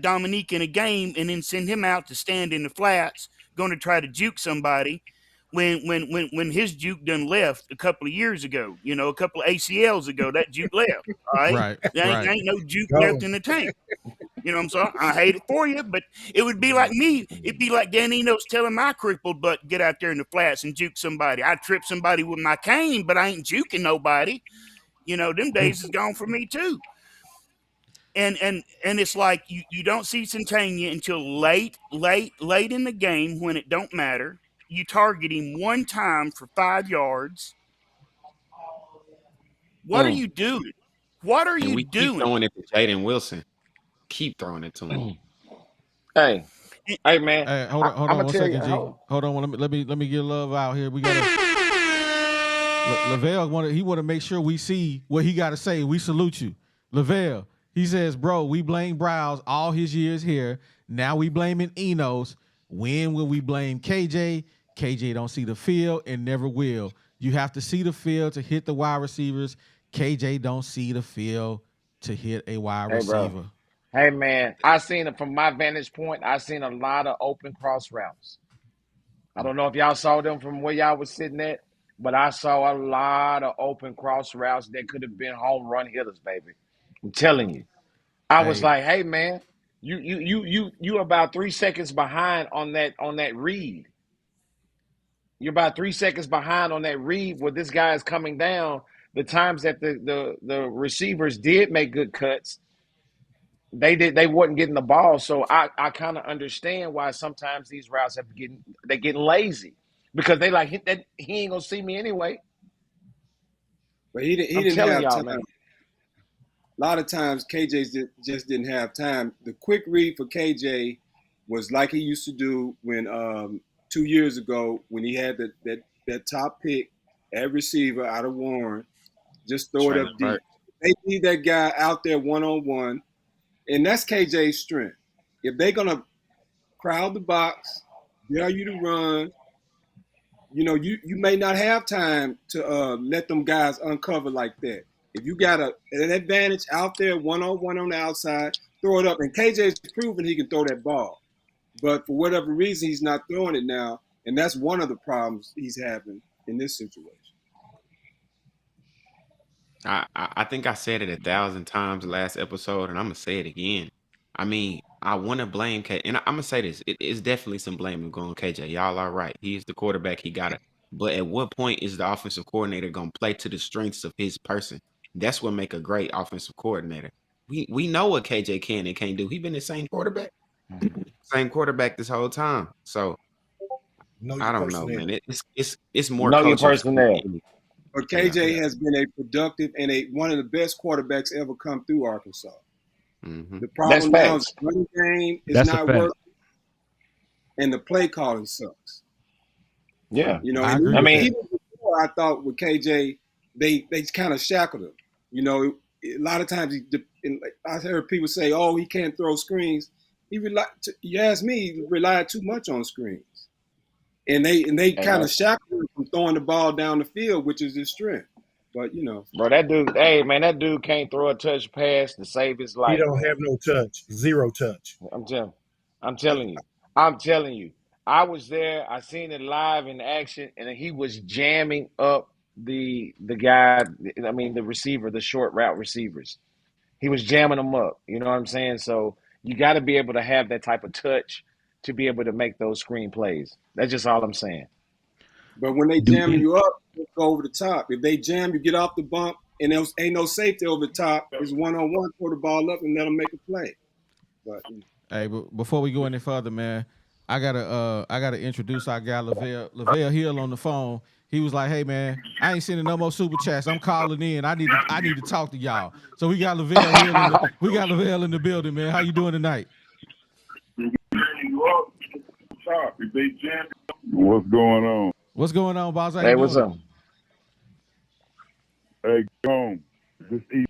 Dominique in a game and then send him out to stand in the flats going to try to juke somebody when his juke done left a couple of years ago, a couple of ACLs ago, that juke left. All right. Right. There ain't no juke left in the tank. You know what I'm saying? I hate it for you, but it would be like me. It'd be like Dan Enos telling my crippled butt, get out there in the flats and juke somebody. I trip somebody with my cane, but I ain't juking nobody. Them days is gone for me too. And it's like you don't see Centania until late in the game when it don't matter. You target him one time for 5 yards. What are you doing? What are you doing? Keep throwing it to Jaden Wilson. Keep throwing it to him. Hey, man. Hey, hold on 1 second, G. Hold on. Let me get love out here. We got Lavelle want to make sure we see what he got to say. We salute you, Lavelle. He says, bro, we blame Browse all his years here. Now we blaming Enos. When will we blame KJ? KJ don't see the field and never will. You have to see the field to hit the wide receivers. KJ don't see the field to hit a wide receiver. Bro. Hey, man, I seen it from my vantage point. I seen a lot of open cross routes. I don't know if y'all saw them from where y'all was sitting at, but I saw a lot of open cross routes that could have been home run hitters, baby. I'm telling you. I was like, hey, man, you about 3 seconds behind on that read. You're about 3 seconds behind on that read where this guy is coming down. The times that the receivers did make good cuts, they wasn't getting the ball. So I kind of understand why sometimes these routes they're getting lazy, because they like he ain't gonna see me anyway. But he didn't have time. Man. A lot of times KJ just didn't have time. The quick read for KJ was like he used to do when 2 years ago when he had that top pick at receiver out of Warren. Just throw it up deep. They need that guy out there one-on-one, and that's KJ's strength. If they're going to crowd the box, dare you to run, you may not have time to let them guys uncover like that. If you got an advantage out there one-on-one on the outside, throw it up. And KJ's proven he can throw that ball. But for whatever reason, he's not throwing it now, and that's one of the problems he's having in this situation. I think I said it 1,000 times last episode, and I'm going to say it again. I mean, I want to blame KJ. And I'm going to say this. It's definitely some blame going on KJ. Y'all are right. He's the quarterback. He got But at what point is the offensive coordinator gonna play to the strengths of his person? That's what make a great offensive coordinator. We know what KJ can and can't do. He been the same quarterback, this whole time. So Know I your don't know, personnel. man. It's more Know your coaching. personnel. But Yeah. KJ has been a productive and one of the best quarterbacks ever come through Arkansas. Mm-hmm. The That's problem now is facts. the running game is That's a not fact. working, and the play calling sucks. Yeah. You know, I and agree I with mean, that. even before, I thought with KJ, they kind of shackled him. You know, a lot of times I heard people say, "Oh, he can't throw screens." You ask me, he relied too much on screens, and they hey, kind man, of shackled him from throwing the ball down the field, which is his strength. But you know, bro, that dude can't throw a touch pass to save his He life, don't man. have no touch, zero touch. I'm telling, I'm telling you, I'm telling you. I was there. I seen it live in action, and he was jamming up the guy. I mean, the receiver, the short route receivers. He was jamming them up. You know what I'm saying? So you got to be able to have that type of touch to be able to make those screen plays. That's just all I'm saying. but when they Do jamming you up, you go over the top. If they jam, you get off the bump, and there ain't no safety over the top. It's 1-on-1, throw the ball up, and let them make a play. But Hey, but before we go any further, man, I gotta introduce our guy Lavelle Hill on the phone. He was like, "Hey, man, I ain't sending no more super chats. I'm calling in. I need to talk to y'all." So we got Lavelle Hill in the building, man. How you doing tonight? What's going on? What's going on, boss? How you Hey, what's doing? up? Hey, Gholmes, this E.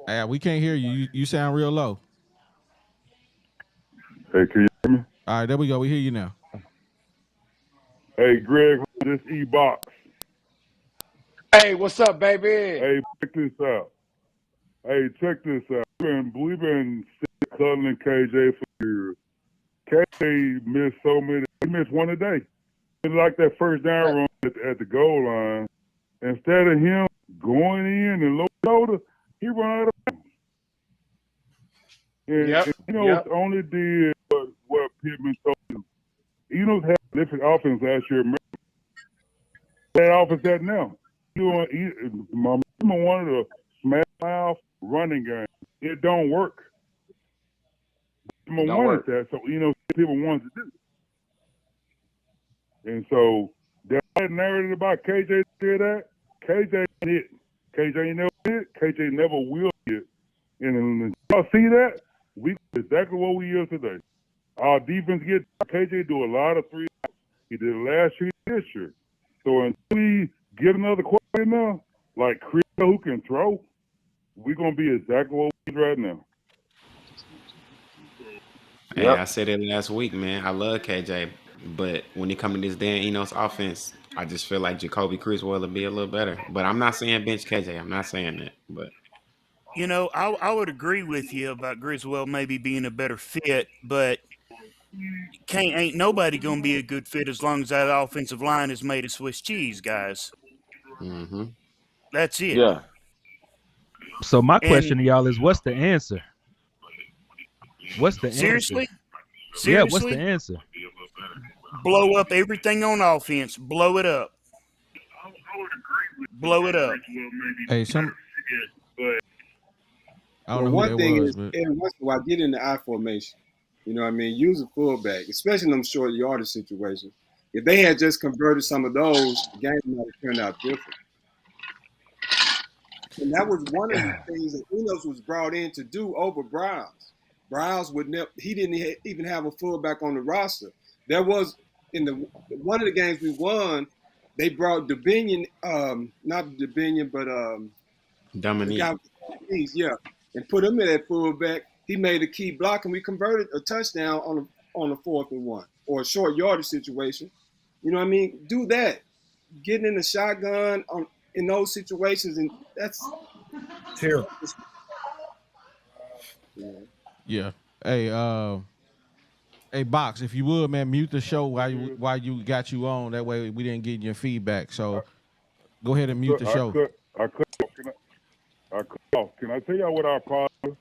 Hey, we can't hear you. You sound real low. Hey, can you hear me? All right, there we go. We hear you now. Hey, Greg, this E-Box. Hey, what's up, baby? Hey, check this out. We've been cuddling KJ for years. KJ missed so many. He missed one a day. It's like that first down run at the goal line. Instead of him going in and low shoulder, he run out of bounds. Yep. It's only did what Pittman told him. Had a different offense last year. Remember that offense that now. One of the smash mouth running games. It don't work. Don't work. That, so people want to do. And so that narrative about KJ did that. KJ hit. KJ never hit. KJ never will hit. And y'all see that? We exactly what we is today. Our defense KJ do a lot of three. He did it last year, this year. So until we get another quarterback now, like Chris who can throw, we're gonna be exactly what we is right now. Hey, Yep. I said it last week, man. I love KJ, but when it comes to this Dan Enos offense, I just feel like Jacoby Criswell will be a little better. But I'm not saying bench KJ. I'm not saying that. But I would agree with you about Griswold maybe being a better fit, but ain't nobody gonna be a good fit as long as that offensive line is made of Swiss cheese, guys. mm-hmm. That's it. Yeah. So my And question to y'all is, what's the answer? What's the answer? seriously, Yeah, what's the answer? blow up everything on offense. Blow it up. Blow it up. Hey, I don't know who one that thing was, is, but every once in a while, get in the I formation. You know what I mean? Use a fullback, especially in them short yardage situations. If they had just converted some of those, the game might have turned out different. And that was one of the things that Enos was brought in to do over Browns. Browns would never. He didn't even have a fullback on the roster. There was in one of the games we won. They brought Dubinion, not Dubinion, but the Dominique. guy with the knees, yeah, and put him in at fullback. He made a key block, and we converted a touchdown on a 4th and 1 or a short yardage situation. You know what I mean? Do that. Getting in the shotgun in those situations, and that's Terrible. yeah. Hey, Box, if you would, man, mute the show while you got you on. That way we didn't get your feedback. So go ahead and mute the show. I cut off. Can I tell y'all what our problem is?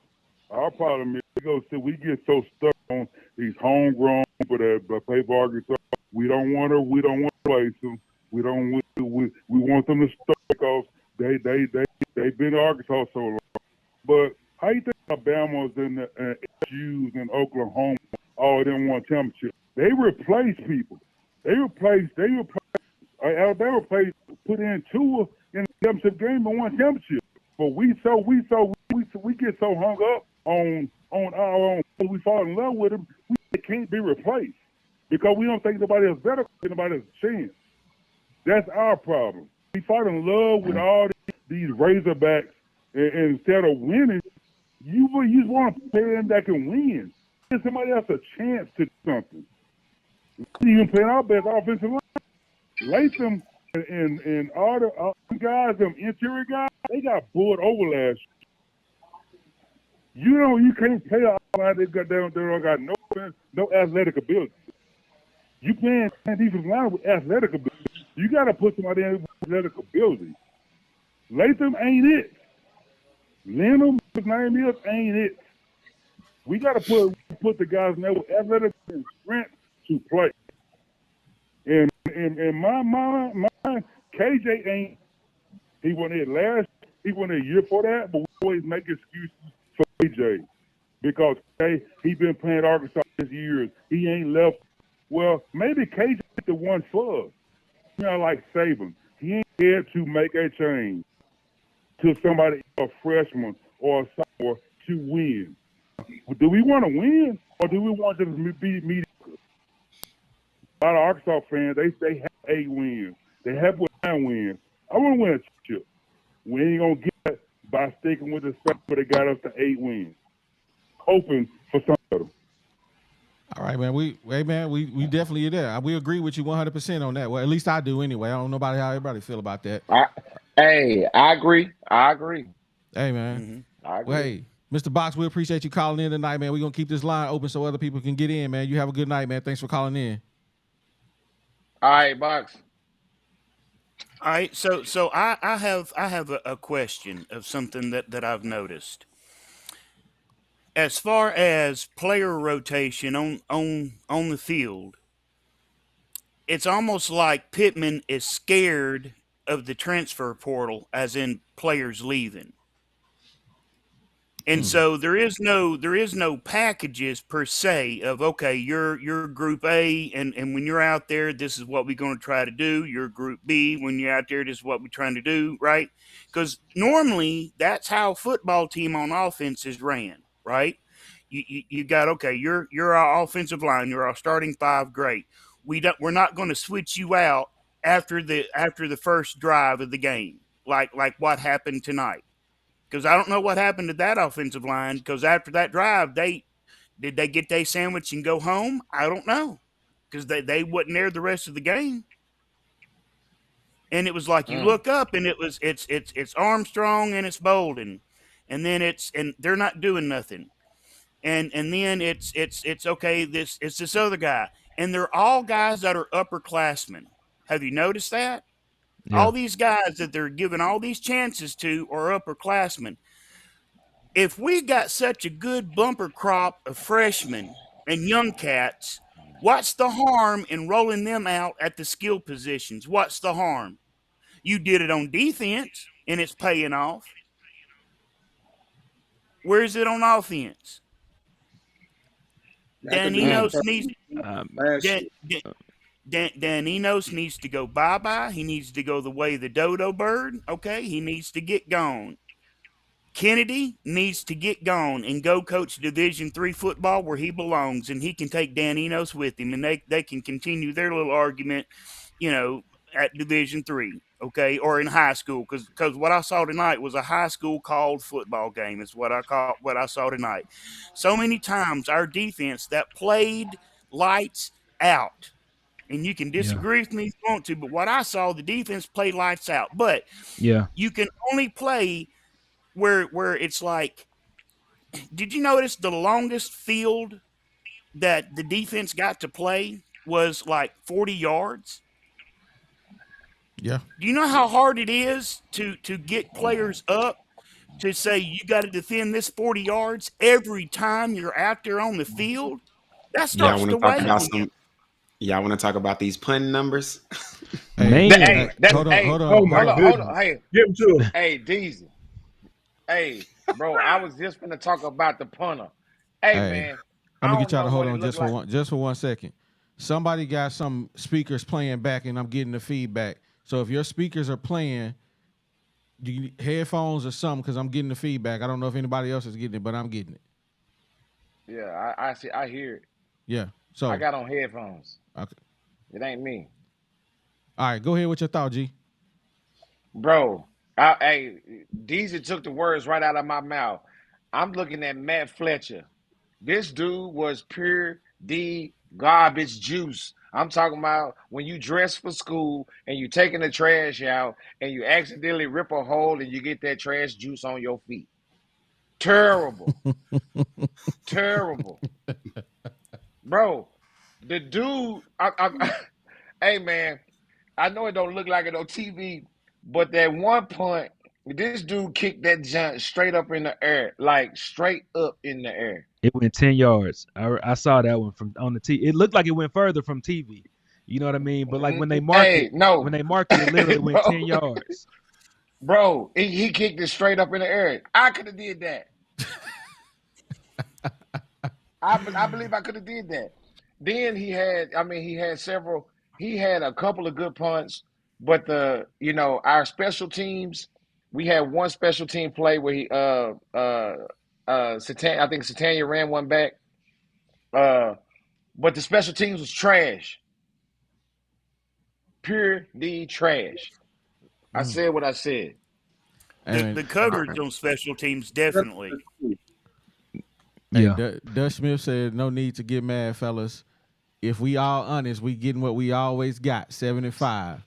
Our problem is we we get so stuck on these homegrown people that play for Arkansas. We don't want to place them. We want them to start because they've been to Arkansas so long. But how you think Alabama's and the SU's and Oklahoma all them won championship? They replace people. Alabama put in two in the championship game and won championship. But we get so hung up on our own. We fall in love with them. They can't be replaced because we don't think nobody else better. Nobody else a chance. That's our problem. We fall in love with all these Razorbacks, and instead of winning, you just want to play them that can win. Give somebody else a chance to do something. We even playing our best offensive line. Latham and all the guys, them interior guys, they got bullet over last year. You can't play all line. They don't got no athletic ability. You playing defensive line with athletic ability. You got to put somebody in with athletic ability. Latham ain't it. Lenham, his name is, ain't it. We got to put the guys in there with athletic and strength to play. And my KJ ain't. He wasn't here last. He wasn't a year for that. But we always make excuses for KJ because he been playing Arkansas this years. He ain't left. Well, maybe KJ is the one for us. Like Saban. He ain't here to make a change to somebody, a freshman or a sophomore, to win. Do we want to win or do we want to be mediocre? A lot of Arkansas fans, they have 8 wins. They have 9 wins. I want to win a championship. We ain't going to get it by sticking with the stuff where they got us to 8 wins. Hoping for something better. All right, man. We definitely are there. We agree with you 100% on that. Well, at least I do anyway. I don't know how everybody feel about that. I agree. Hey, man. Mm-hmm. I agree. Well, hey, Mr. Box, we appreciate you calling in tonight, man. We're going to keep this line open so other people can get in, man. You have a good night, man. Thanks for calling in. All right, Box. All right, so I have a question of something that I've noticed. As far as player rotation on the field, it's almost like Pittman is scared of the transfer portal, as in players leaving. And so there is no packages per se of, okay, you're group A, and when you're out there, this is what we're going to try to do. You're group B. When you're out there, this is what we're trying to do, right? Because normally that's how a football team on offense is ran, right? You got, okay, you're our offensive line, you're our starting 5, great. We're not going to switch you out after the first drive of the game, like what happened tonight. Because I don't know what happened to that offensive line. Because after that drive, did they get their sandwich and go home? I don't know. Because they wasn't there the rest of the game. And it was like you look up and it's Armstrong and it's Bolden, and then and they're not doing nothing. And then it's okay. It's this other guy, and they're all guys that are upperclassmen. Have you noticed that? Yeah. All these guys that they're giving all these chances to are upperclassmen. If we got such a good bumper crop of freshmen and young cats, what's the harm in rolling them out at the skill positions? What's the harm? You did it on defense, and it's paying off. Where is it on offense? Dan Enos needs to go bye-bye. He needs to go the way of the dodo bird. Okay, he needs to get gone. Kennedy needs to get gone and go coach Division III football where he belongs, and he can take Dan Enos with him, and they can continue their little argument, at Division III, okay, or in high school, because what I saw tonight was a high school called football game is what I saw tonight. So many times our defense that played lights out, and you can disagree with me if you want to, but what I saw, the defense played lights out. But you can only play where it's like, did you notice the longest field that the defense got to play was like 40 yards? Yeah. Do you know how hard it is to get players up to say you got to defend this 40 yards every time you're out there on the field, that Y'all starts want to to talk weigh about on you. some? Y'all want to talk about these punting numbers? Hey, Man, hold on, hold Oh on, my hold on. goodness. Hey, Give him to him. hey, Deezy. Hey, bro, I was just gonna talk about the punter. Hey, Hey, man, I'm gonna I get don't y'all to know hold what it on looked like. just for 1 second. Somebody got some speakers playing back, and I'm getting the feedback. So if your speakers are playing, you need headphones or something, because I'm getting the feedback. I don't know if anybody else is getting it, but I'm getting it. Yeah, I see. I hear it. Yeah. I So, got on headphones. okay. It ain't me, All right, go ahead with your thought, G. bro. Hey, Deezy took the words right out of my mouth. I'm looking at Matt Fletcher. This dude was pure D garbage juice. I'm talking about when you dress for school and you taking the trash out and you accidentally rip a hole and you get that trash juice on your feet. Terrible. Terrible. Bro, the dude, hey man, I know it don't look like it on TV, but that one punt, this dude kicked that jump straight up in the air, like straight up in the air. it went 10 yards. I saw that one from on the T. It looked like it went further from TV. You know what I mean? But like Hey, when no, they marked it, it literally went 10 bro, yards. bro, he kicked it straight up in the air. I could have did that. I believe I could have did that. Then he had several. He had a couple of good punts, but our special teams. We had one special team play where I think Satania ran one back. Uh, but the special teams was trash, pure D trash. I said what I said. And The coverage on special teams definitely. hey, Yeah. Dutch Smith said, no need to get mad, fellas. If we all honest, we getting what we always got. 7-5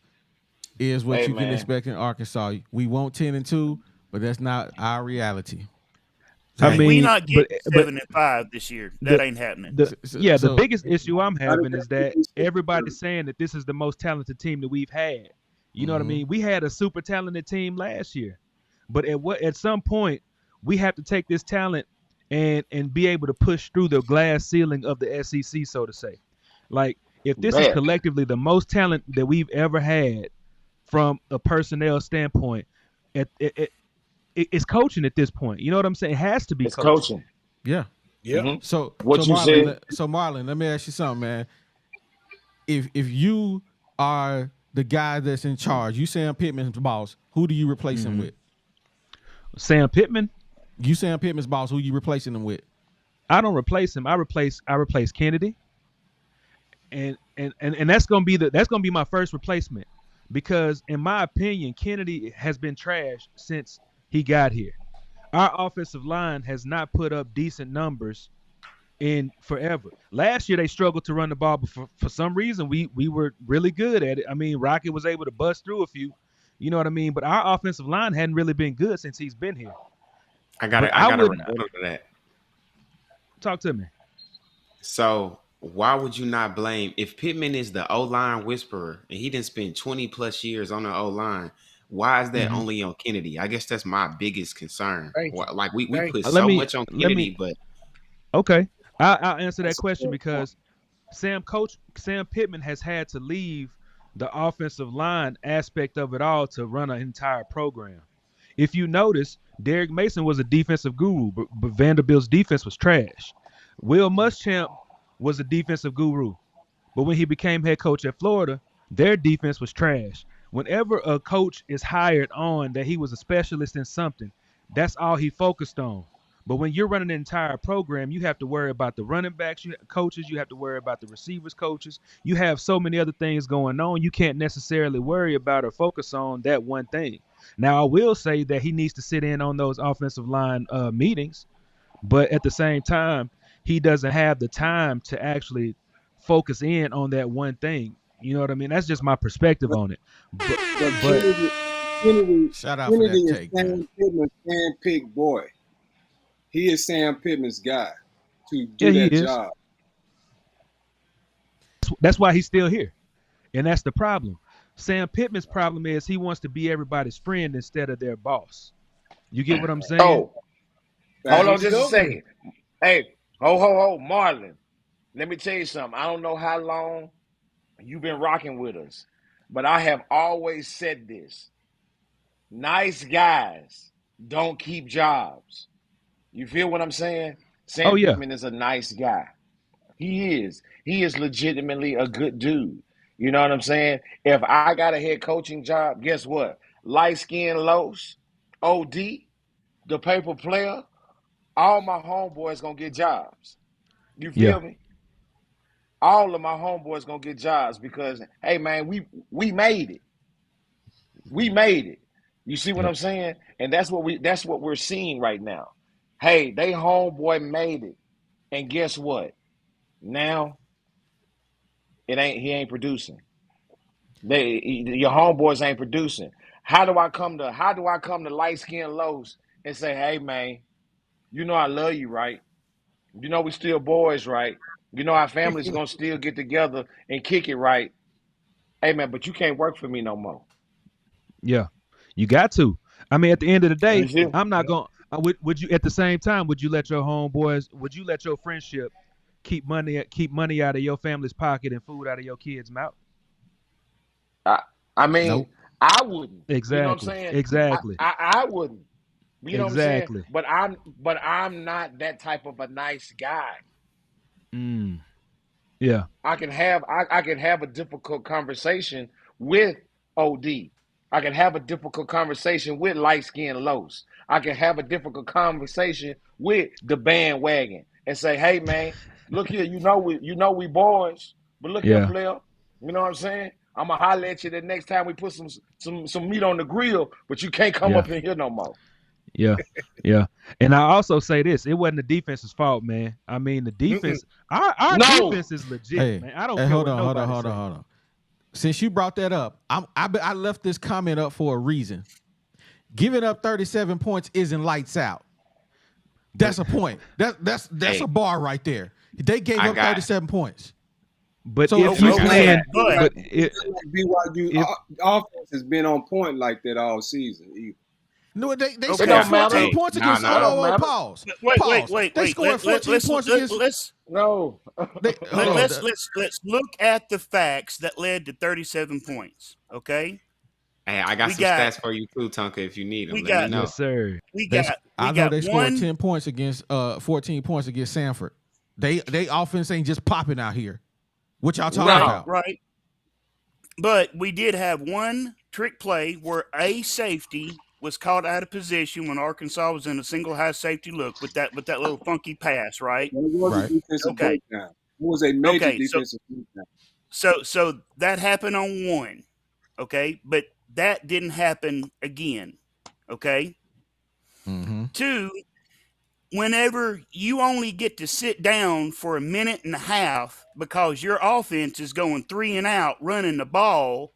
is what Hey you can man, expect in Arkansas. We want 10-2, but that's not our reality. I We mean, not but getting but 7-5 this year. That the ain't happening. the So biggest issue I'm How did having that is that get everybody's saying that this is the most talented team that we've had. You know what I mean? We had a super talented team last year, but at some point we have to take this talent and be able to push through the glass ceiling of the SEC, so to say. Like if this is bet collectively the most talent that we've ever had from a personnel standpoint, it's coaching at this point. You know what I'm saying? It has to be it's coaching. coaching. yeah. Yep. hmm So What you said? Marlon, let me ask you something, man. If you are the guy that's in charge, you Sam Pittman's boss, who do you replace him with? Sam Pittman, You Sam Pittman's boss, who you replacing him with? I don't replace him. I replace Kennedy, and that's gonna be my first replacement, because in my opinion, Kennedy has been trash since he got here. Our offensive line has not put up decent numbers in forever. Last year they struggled to run the ball, but for some reason we were really good at it. I mean, Rocket was able to bust through a few, you know what I mean? But our offensive line hadn't really been good since he's been here. I But got I a wouldn't rebuttal to that. talk to me. So why would you not blame if Pittman is the O line whisperer and he didn't spend 20 plus years on the O line? Why is that only on Kennedy? I guess that's my biggest concern. Thank you. Like we Thank put you. Let so me much on let Kennedy, me but Okay, I'll answer that That's a question fair point. because Sam Pittman has had to leave the offensive line aspect of it all to run an entire program. If you notice, Derek Mason was a defensive guru, but Vanderbilt's defense was trash. Will Muschamp was a defensive guru, but when he became head coach at Florida, their defense was trash. Whenever a coach is hired on that he was a specialist in something, that's all he focused on. But when you're running an entire program, you have to worry about the running backs, coaches, you have to worry about the receivers, coaches. You have so many other things going on. You can't necessarily worry about or focus on that one thing. Now, I will say that he needs to sit in on those offensive line meetings, but at the same time, he doesn't have the time to actually focus in on that one thing. You know what I mean? That's just my perspective But, on it. But but but Shout out for Kennedy that is take, man. Sam Pittman's hand-picked boy. He is Sam Pittman's guy to yeah, do he that is. job. That's why he's still here. And that's the problem. Sam Pittman's problem is he wants to be everybody's friend instead of their boss. You get what I'm saying? Oh, hold on Facts. just a second. Hey, Marlon. Let me tell you something. I don't know how long you've been rocking with us, but I have always said this. Nice guys don't keep jobs. You feel what I'm saying? Oh Sam yeah, Pittman is a nice guy. He is. He is legitimately a good dude. You know what I'm saying? If I got a head coaching job, guess what? Light skin Los, OD, the paper player, all my homeboys gonna get jobs. You yeah, feel me? All of my homeboys gonna get jobs because hey man, we made it. We made it. You see what yep, I'm saying? And that's what we're seeing right now. Hey, they homeboy made it. And guess what? Now he ain't producing. Your homeboys ain't producing. How do I come to light skinned Los and say, hey man, you know I love you, right? You know we still boys, right? You know our families gonna still get together and kick it, right? Hey man, but you can't work for me no more. yeah. You got to. I mean, at the end of the You day, see? I'm not going. Would you at the same time? Would you let your homeboys? Would you let your friendship keep money out of your family's pocket and food out of your kids' mouth? I, I mean, Nope. I wouldn't. You know what I'm Exactly. saying? Exactly. I wouldn't. You know what I'm saying? Exactly. But I'm not that type of a nice guy. Mm. Yeah. I can have a difficult conversation with OD. I can have a difficult conversation with light skinned Los. I can have a difficult conversation with the bandwagon and say, hey man, look here, you know we boys, but look here, Yeah. player. You know what I'm saying? I'm gonna holler at you the next time we put some meat on the grill, but you can't come Yeah. up in here no more. Yeah. Yeah. And I also say this: it wasn't the defense's fault, man. I mean, the defense, our No, defense is legit, Hey, man. I don't hey, care hold what on, hold on, nobody hold on, say. hold on. Since you brought that up, I left this comment up for a reason. Giving up 37 points isn't lights out. But That's a point. That's Hey, a bar right there. They gave I up got 37 points. but So if if you you okay, playing, saying but but Like BYU if offense has been on point like that all season. Either. no, they it okay, scored don't matter. 14 hey, points no, against It no. don't matter. pause. Wait, Pause. wait, They wait. scored 14 points against No. they hold on. Let's look at the facts that led to 37 points. Okay, Hey, I got we some got stats for you too, Tonka. If you need them, we let me got yes, know. sir. we They got we I know got they scored one. 10 points against 14 points against Sanford. They offense ain't just popping out here. What y'all talking Right, No. about? right. But we did have one trick play where a safety was caught out of position when Arkansas was in a single high safety look with that little funky pass, right? That was a Right. defensive Okay. breakdown. It was a major Okay. So defensive breakdown. so that happened on one, okay? But that didn't happen again. Okay? Mm-hmm. Two, whenever you only get to sit down for a minute and a half because your offense is going 3 and out running the ball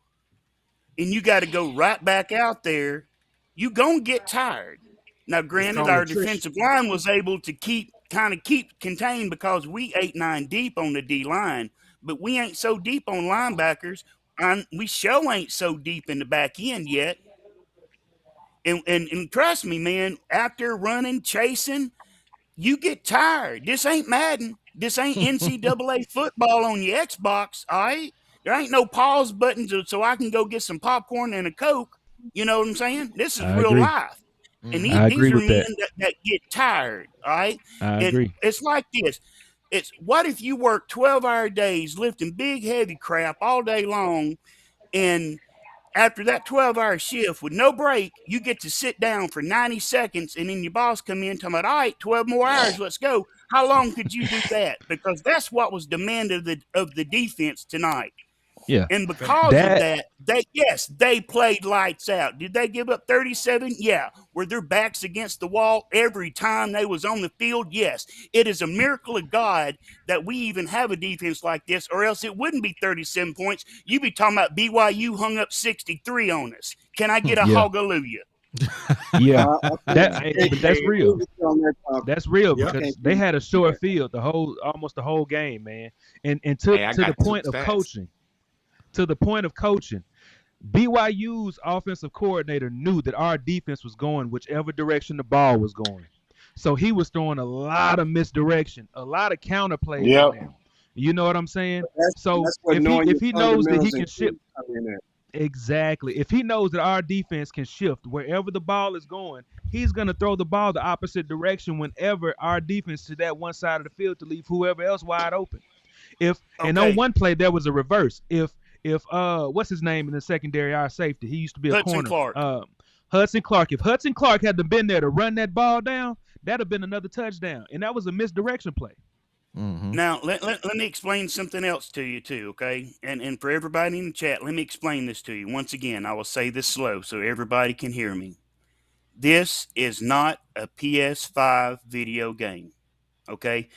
and you got to go right back out there, you going to get tired. Now, It's granted, called our attrition. defensive line was able to keep contained because we 8-9 deep on the D line, but we ain't so deep on linebackers. And we sure ain't so deep in the back end yet. And trust me, man, out there running, chasing, you get tired. This ain't Madden. This ain't NCAA football on your Xbox. All right, there ain't no pause buttons so I can go get some popcorn and a Coke. You know what I'm saying? This is I real agree. life, and Mm-hmm. I these agree are with men that. that get tired. All right, I and agree. it's like this. It's what if you work 12-hour days lifting big heavy crap all day long, and after that 12-hour shift with no break, you get to sit down for 90 seconds and then your boss come in talking about, all right, 12 more hours, let's go. How long could you do that? Because that's what was demanded of the defense tonight. Yeah. And because of That that, they played lights out. Did they give up 37? Yeah. Were their backs against the wall every time they was on the field? Yes. It is a miracle of God that we even have a defense like this, or else it wouldn't be 37 points. You'd be talking about BYU hung up 63 on us. Can I get a yeah. hallelujah? Yeah. I can't But that's agree real. with you on that topic. That's real Yep. I because can't they agree had a with short that. field almost the whole game, man. And Hey, I to the got two point of stats. coaching, to the point of coaching, BYU's offensive coordinator knew that our defense was going whichever direction the ball was going. So he was throwing a lot of misdirection, a lot of counter plays in Yep. there. You know what I'm saying? So That's what if he knowing your if he knows that he fundamentals can and shift come in there. exactly, if he knows that our defense can shift wherever the ball is going, he's going to throw the ball the opposite direction whenever our defense to that one side of the field to leave whoever else wide open. And on Okay. one play there was a reverse. If what's his name in the secondary, our safety, he used to be a Hudson corner. Clark. Hudson Clark. If Hudson Clark had been there to run that ball down, that'd have been another touchdown. And that was a misdirection play. Now, let me explain something else to you, too, okay? And for everybody in the chat, let me explain this to you. Once again, I will say this slow so everybody can hear me. This is not a PS5 video game, okay?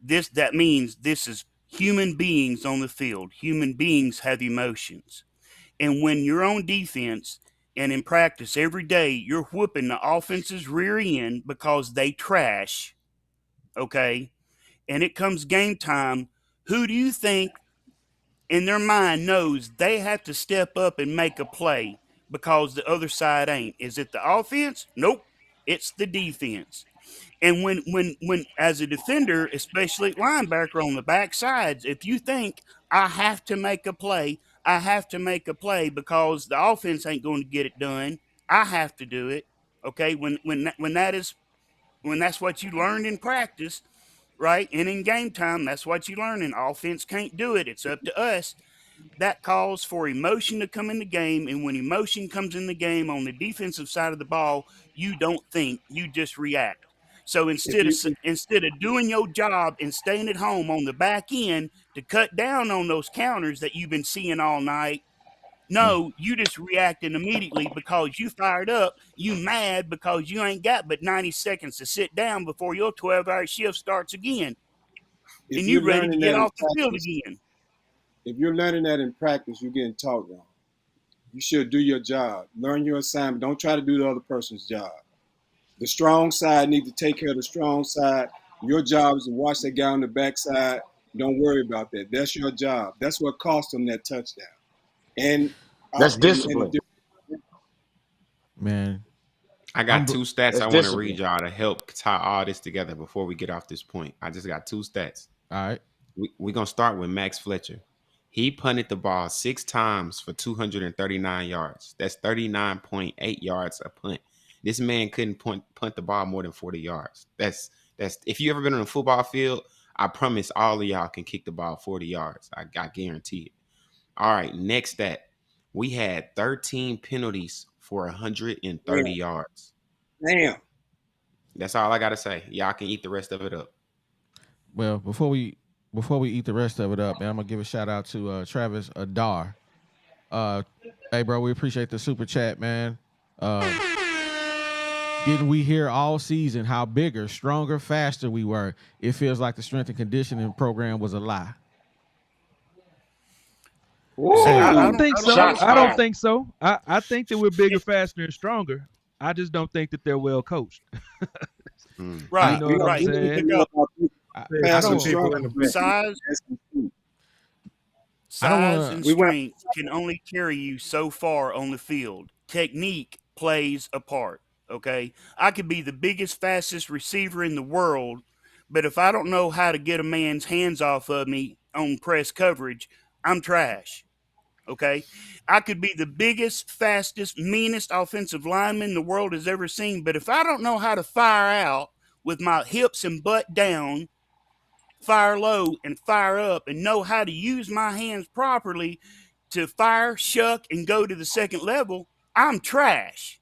That means this is human beings on the field. Human beings have emotions. And when you're on defense and in practice every day, you're whooping the offense's rear end because they trash, okay? And it comes game time, who do you think in their mind knows they have to step up and make a play because the other side ain't? Is it the offense? Nope. It's the defense. And when as a defender, especially linebacker on the back sides, if you think I have to make a play, I have to make a play because the offense ain't going to get it done, I have to do it. Okay, when that's what you learned in practice, right? And in game time, that's what you learn. And offense can't do it. It's up to us. That calls for emotion to come in the game. And when emotion comes in the game on the defensive side of the ball, you don't think, you just react. So instead of doing your job and staying at home on the back end to cut down on those counters that you've been seeing all night, no, you just reacting immediately because you fired up, you mad because you ain't got but 90 seconds to sit down before your 12-hour shift starts again. And you ready to get off the field again. If you're learning that in practice, you're getting taught wrong. You should do your job. Learn your assignment. Don't try to do the other person's job. The strong side need to take care of the strong side. Your job is to watch that guy on the backside. Don't worry about that. That's your job. That's what cost them that touchdown. And that's discipline. Man, I got two stats I want to read discipline. y'all to help tie all this together before we get off this point. I just got two stats. All right. We're going to start with Max Fletcher. He punted the ball 6 times for 239 yards. That's 39.8 yards a punt. This man couldn't punt the ball more than 40 yards. That's if you ever been on a football field, I promise all of y'all can kick the ball 40 yards. I guarantee it. All right, next stat. We had 13 penalties for 130 yards. Damn. That's all I got to say. Y'all can eat the rest of it up. Well, before we eat the rest of it up, man, I'm gonna give a shout out to Travis Adar. Hey, bro, we appreciate the super chat, man. Didn't we hear all season how bigger, stronger, faster we were? It feels like the strength and conditioning program was a lie. I don't think so. Shots I don't fired. think so. I think that we're bigger, faster, and stronger. I just don't think that they're well coached. Right, You know what I'm saying? Fast don't- and strong in the back. Size and strength can only carry you so far on the field. Technique plays a part, okay? I could be the biggest, fastest receiver in the world, but if I don't know how to get a man's hands off of me on press coverage, I'm trash, okay? I could be the biggest, fastest, meanest offensive lineman the world has ever seen, but if I don't know how to fire out with my hips and butt down, fire low and fire up, and know how to use my hands properly to fire, shuck, and go to the second level, I'm trash.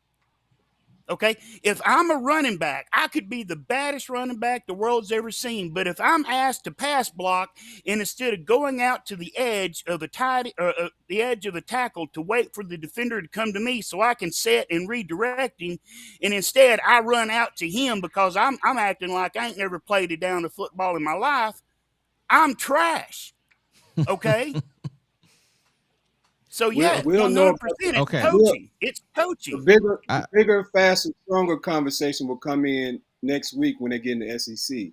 Okay? If I'm a running back, I could be the baddest running back the world's ever seen, but if I'm asked to pass block, and instead of going out to the edge of the edge of a tackle to wait for the defender to come to me so I can set and redirect him, and instead I run out to him because I'm acting like I ain't never played a down of football in my life, I'm trash. Okay? So yeah, we'll know 100%. It's Okay. coaching. It's coaching. The bigger, faster, stronger conversation will come in next week when they get in the SEC.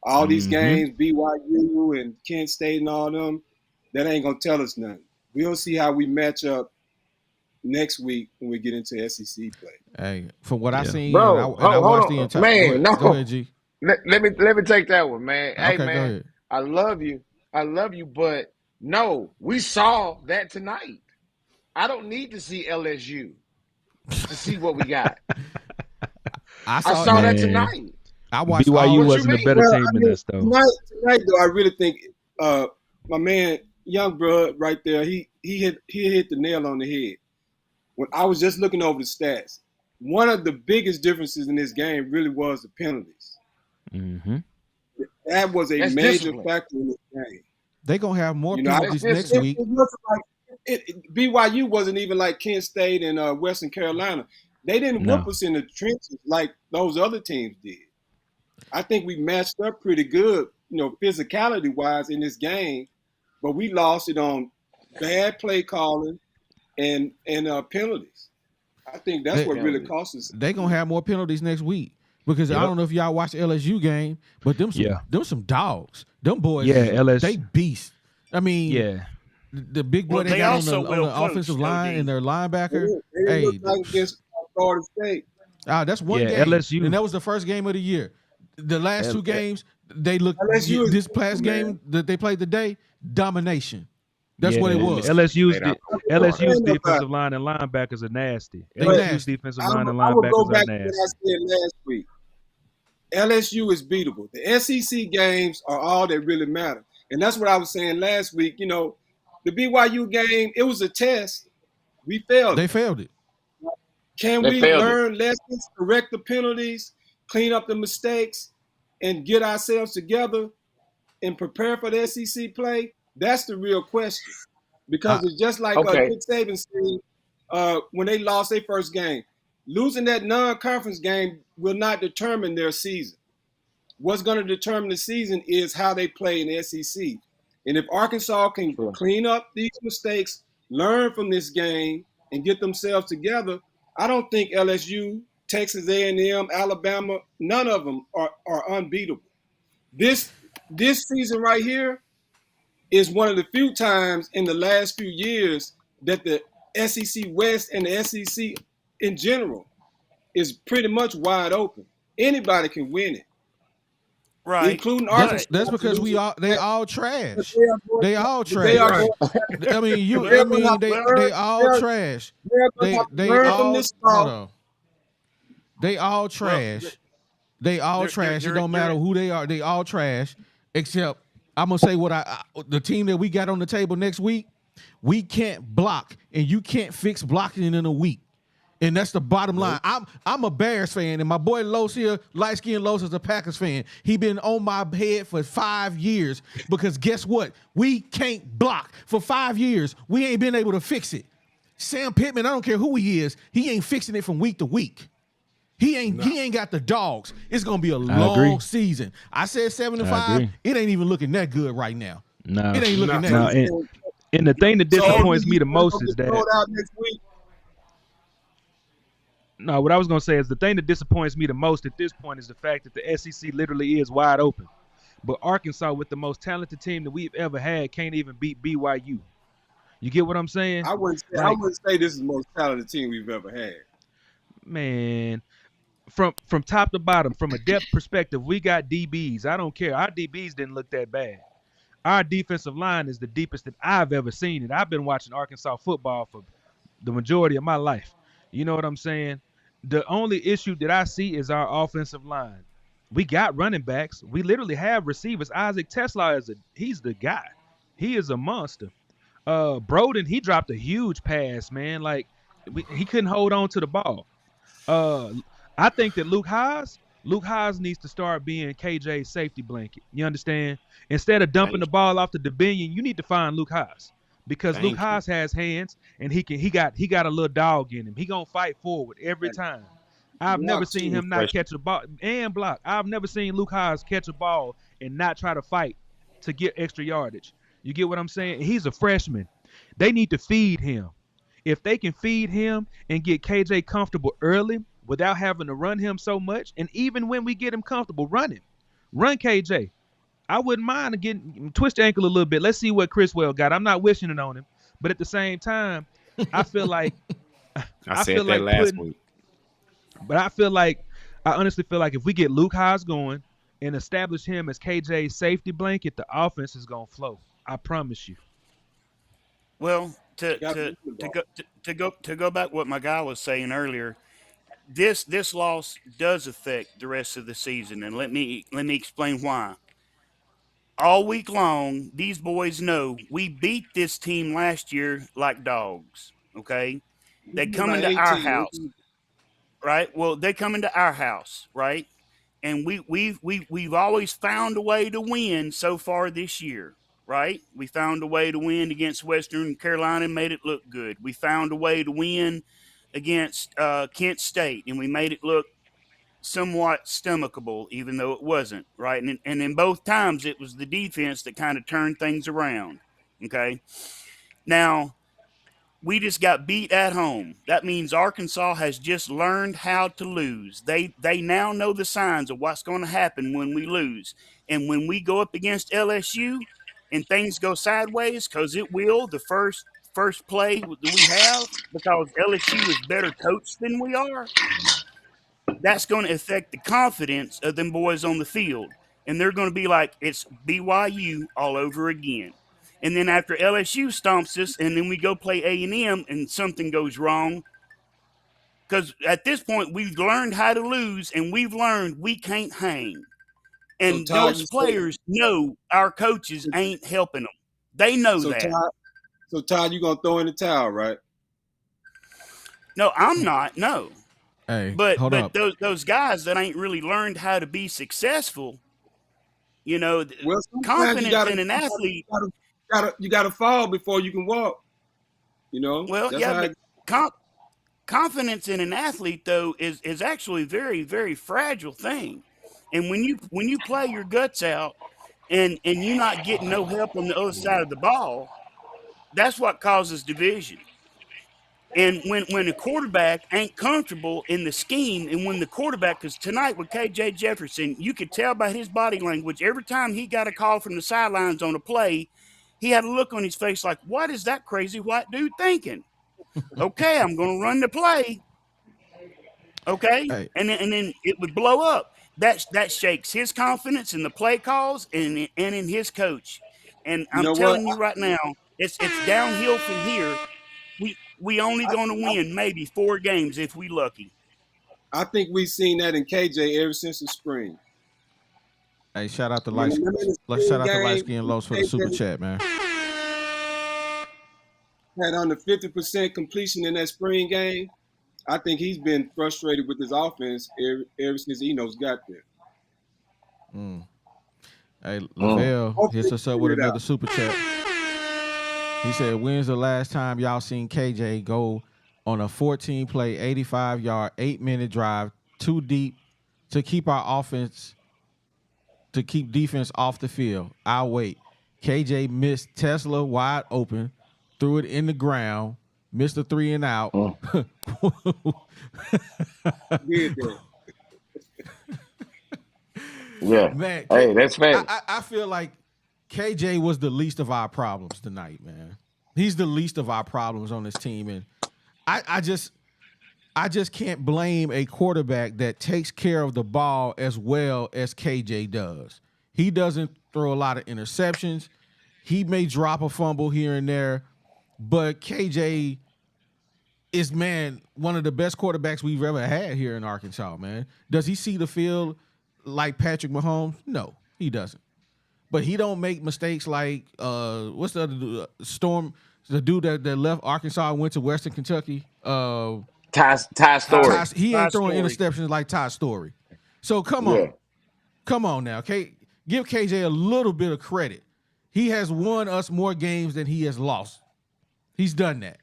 All these games, BYU and Kent State and all them, that ain't gonna tell us nothing. We'll see how we match up next week when we get into SEC play. Hey, from what I Yeah. seen, Bro, and I hold watched the on, entire. man. Go No, ahead, G. let me take that one, man. Hey, Okay, go man, ahead. I love you, but no, we saw that tonight. I don't need to see LSU to see what we got. I I saw saw that Man. tonight. I watched BYU all. What you wasn't a mean? better Well, team I than mean, us, though. tonight though, I really think my man, young bro, right there, he hit the nail on the head. When I was just looking over the stats, one of the biggest differences in this game really was the penalties. Mm-hmm. That was a That's major discipline. factor in this game. They gonna have more You know, penalties next discipline. week. it wasn't like BYU wasn't even like Kent State and Western Carolina. They didn't No. whoop us in the trenches like those other teams did. I think we matched up pretty good, physicality wise in this game, but we lost it on bad play calling and penalties. I think that's They what really Penalties. cost us. they gonna have more penalties next week because I Yep. don't know if y'all watched the LSU game, but them some dogs. Them boys, Yeah, LSU. they beasts. I mean, Yeah. the big boy Well, they they got also on the well offensive coached, line OD. and their linebacker. They didn't Hey, look like against Florida State. that's one Yeah, game, LSU. and that was the first game of the year. The last two games, they looked. LSU is This good, past man. game that they played today, domination. That's Yeah, what it was. LSU's Straight out. LSU's Saying about defensive line and linebackers are nasty. They But LSU's nasty. defensive I line and would go linebackers are back to what I nasty. said last week. LSU is beatable. The SEC games are all that really matter. And that's what I was saying last week. The BYU game, it was a test. We failed They it. failed it. Can They we failed it. learn lessons, correct the penalties, clean up the mistakes, and get ourselves together and prepare for the SEC play? That's the real question. Because it's just like Okay. Nick Saban said when they lost their first game. Losing that non-conference game will not determine their season. What's going to determine the season is how they play in the SEC. And if Arkansas can Sure. clean up these mistakes, learn from this game, and get themselves together, I don't think LSU, Texas A&M, Alabama, none of them are unbeatable. This season right here is one of the few times in the last few years that the SEC West and the SEC in general is pretty much wide open. Anybody can win it, Right. including Arkansas. That's because they all trash. But They all they are trash. going, I mean, they're going to have to they learn. all trash. They're going to have to They learn from all this hold loss. on. They all trash. They all they're- trash. they're- It don't matter they're- who they are. They all trash. Except I'm gonna say what the team that we got on the table next week. We can't block, and you can't fix blocking in a week. And that's the bottom line. I'm a Bears fan, and my boy Los here, light skinned Los, is a Packers fan. He been on my head for 5 years because guess what? We can't block for 5 years. We ain't been able to fix it. Sam Pittman, I don't care who he is, he ain't fixing it from week to week. He ain't got the dogs. It's gonna be a long season. I said 7-5. agree. It ain't even looking that good right now. No. It ain't looking that No, good. and the thing that disappoints me the most is that Throw it out next week. no, what I was gonna say is the thing that disappoints me the most at this point is the fact that the SEC literally is wide open. But Arkansas, with the most talented team that we've ever had, can't even beat BYU. You get what I'm saying? I wouldn't say this is the most talented team we've ever had. Man, from top to bottom, from a depth perspective, we got DBs. I don't care. Our DBs didn't look that bad. Our defensive line is the deepest that I've ever seen it. I've been watching Arkansas football for the majority of my life. You know what I'm saying? The only issue that I see is our offensive line. We got running backs. We literally have receivers. Isaac Tesla he's the guy. He is a monster. Broden, he dropped a huge pass, man. Like he couldn't hold on to the ball. I think that Luke Haas needs to start being KJ's safety blanket. You understand? Instead of dumping the ball off to DeBinion, you need to find Luke Haas because Luke Haas has hands and he got a little dog in him. He gonna fight forward every time. I've never seen him not catch a ball and block. I've never seen Luke Haas catch a ball and not try to fight to get extra yardage. You get what I'm saying? He's a freshman. They need to feed him. If they can feed him and get KJ comfortable early without having to run him so much, and even when we get him comfortable, run KJ. I wouldn't mind getting twist your ankle a little bit. Let's see what Criswell got. I'm not wishing it on him, but at the same time, I feel like I feel said that like last week. but I honestly feel like if we get Luke Haas going and establish him as KJ's safety blanket, the offense is gonna flow. I promise you. Well, to Got to to move the to ball. go back what my guy was saying earlier. This loss does affect the rest of the season, and let me explain why. All week long, these boys know we beat this team last year like dogs. Okay, We they beat them come by into our 18. house, right? Well, they come into our house, right? And we've always found a way to win so far this year, right? We found a way to win against Western Carolina and made it look good. We found a way to win against Kent State, and we made it look somewhat stomachable, even though it wasn't, right? And in both times, it was the defense that kind of turned things around. Okay, now we just got beat at home. That means Arkansas has just learned how to lose. They now know the signs of what's going to happen when we lose. And when we go up against LSU and things go sideways, because it will the first play that we have, because LSU is better coached than we are, that's going to affect the confidence of them boys on the field. And they're going to be like, it's BYU all over again. And then after LSU stomps us, and then we go play A&M, and something goes wrong, because at this point we've learned how to lose, and we've learned we can't hang. So And Todd, those you say players know our coaches ain't helping them. They know so that. Todd, you gonna throw in the towel, right? No, I'm not. No, Hey, but hold up. those guys that ain't really learned how to be successful, Well, sometimes confidence in an athlete. you gotta fall before you can walk. Well, That's yeah, how. but confidence in an athlete though is actually a very, very fragile thing. And when you play your guts out and you're not getting no help on the other side of the ball, that's what causes division. And when a quarterback ain't comfortable in the scheme, and when the quarterback, because tonight with KJ Jefferson, you could tell by his body language every time he got a call from the sidelines on a play, he had a look on his face like, what is that crazy white dude thinking? Okay, I'm going to run the play. Okay, Hey, and then it would blow up. That shakes his confidence in the play calls and in his coach. And You I'm know what? telling you right now, it's downhill from here. We only going to win maybe 4 games if we lucky. I think we've seen that in KJ ever since the spring. hey, shout out to Remember in the let's spring shout out to Light game, Skin when Los for the super KJ chat, man. had under 50% completion in that spring game. I think he's been frustrated with his offense ever since Eno's got there. Mm. Hey, Lavelle hits Hopefully, us up with figure it another out. super chat. He said, when's the last time y'all seen KJ go on a 14-play, 85-yard, 8-minute drive too deep to keep our offense, to keep defense off the field? I'll wait. KJ missed Tesla wide open, threw it in the ground, missed a 3 and out. Did that. Yeah. Man, Hey, that's fair. I feel like KJ was the least of our problems tonight, man. He's the least of our problems on this team, and I just can't blame a quarterback that takes care of the ball as well as KJ does. He doesn't throw a lot of interceptions. He may drop a fumble here and there, but KJ is, man, one of the best quarterbacks we've ever had here in Arkansas, man. Does he see the field like Patrick Mahomes? No, he doesn't. But he don't make mistakes like what's the other dude? Storm, the dude that left Arkansas and went to Western Kentucky. Ty Story. He ain't throwing Story. interceptions like Ty Story. So come Yeah. on now. Give KJ a little bit of credit. He has won us more games than he has lost. He's done that.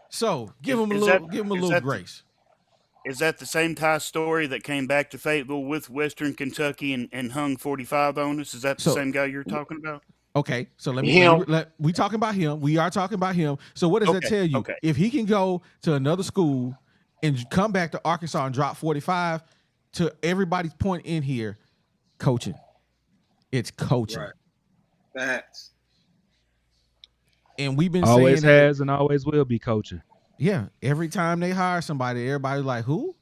So give him a little grace. Is that the same Ty Story that came back to Fayetteville with Western Kentucky and hung 45 on us? Is that the same guy you're talking about? Okay, so we talking about him. We are talking about him. So what does that tell you? Okay. If he can go to another school and come back to Arkansas and drop 45, to everybody's point in here, coaching. It's coaching. Right. Facts. And we've been Always saying has and always will be coaching. Yeah, every time they hire somebody, everybody like, who?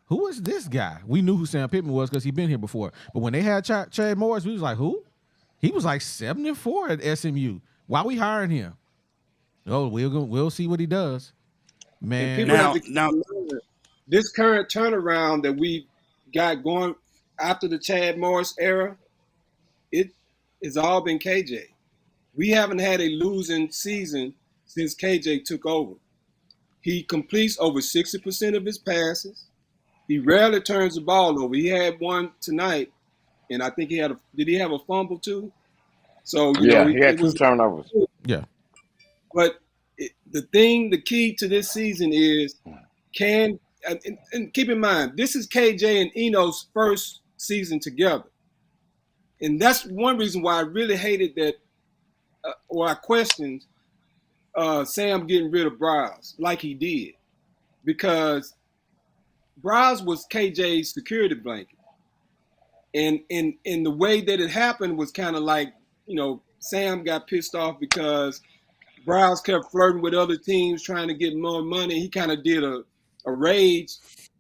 Who is this guy? We knew who Sam Pittman was because he'd been here before. But when they had Chad Morris, we was like, who? He was like 7-4 at SMU. Why we hiring him? Oh, we'll see what he does. Man. And people have to keep in mind, this current turnaround that we got going after the Chad Morris era, it's all been KJ. We haven't had a losing season since KJ took over. He completes over 60% of his passes. He rarely turns the ball over. He had one tonight, and I think did he have a fumble too? So, he had 2 turnovers. Yeah. But the key to this season is and keep in mind, this is KJ and Eno's first season together. And that's one reason why I really hated that, or I questioned Sam getting rid of Browse like he did. Because Browse was KJ's security blanket. And the way that it happened was kind of like, Sam got pissed off because Browse kept flirting with other teams trying to get more money. He kind of did a rage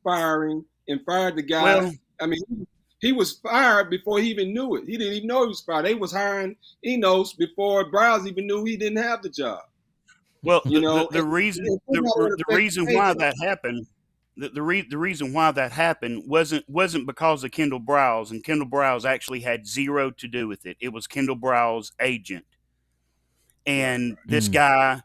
firing and fired the guy. Well, I mean, he was fired before he even knew it. He didn't even know he was fired. They was hiring Enos before Browse even knew he didn't have the job. Well, the reason why that happened, the reason why that happened wasn't because of Kendall Browse, and Kendall Browse actually had zero to do with it. It was Kendall Browse's agent, and this guy.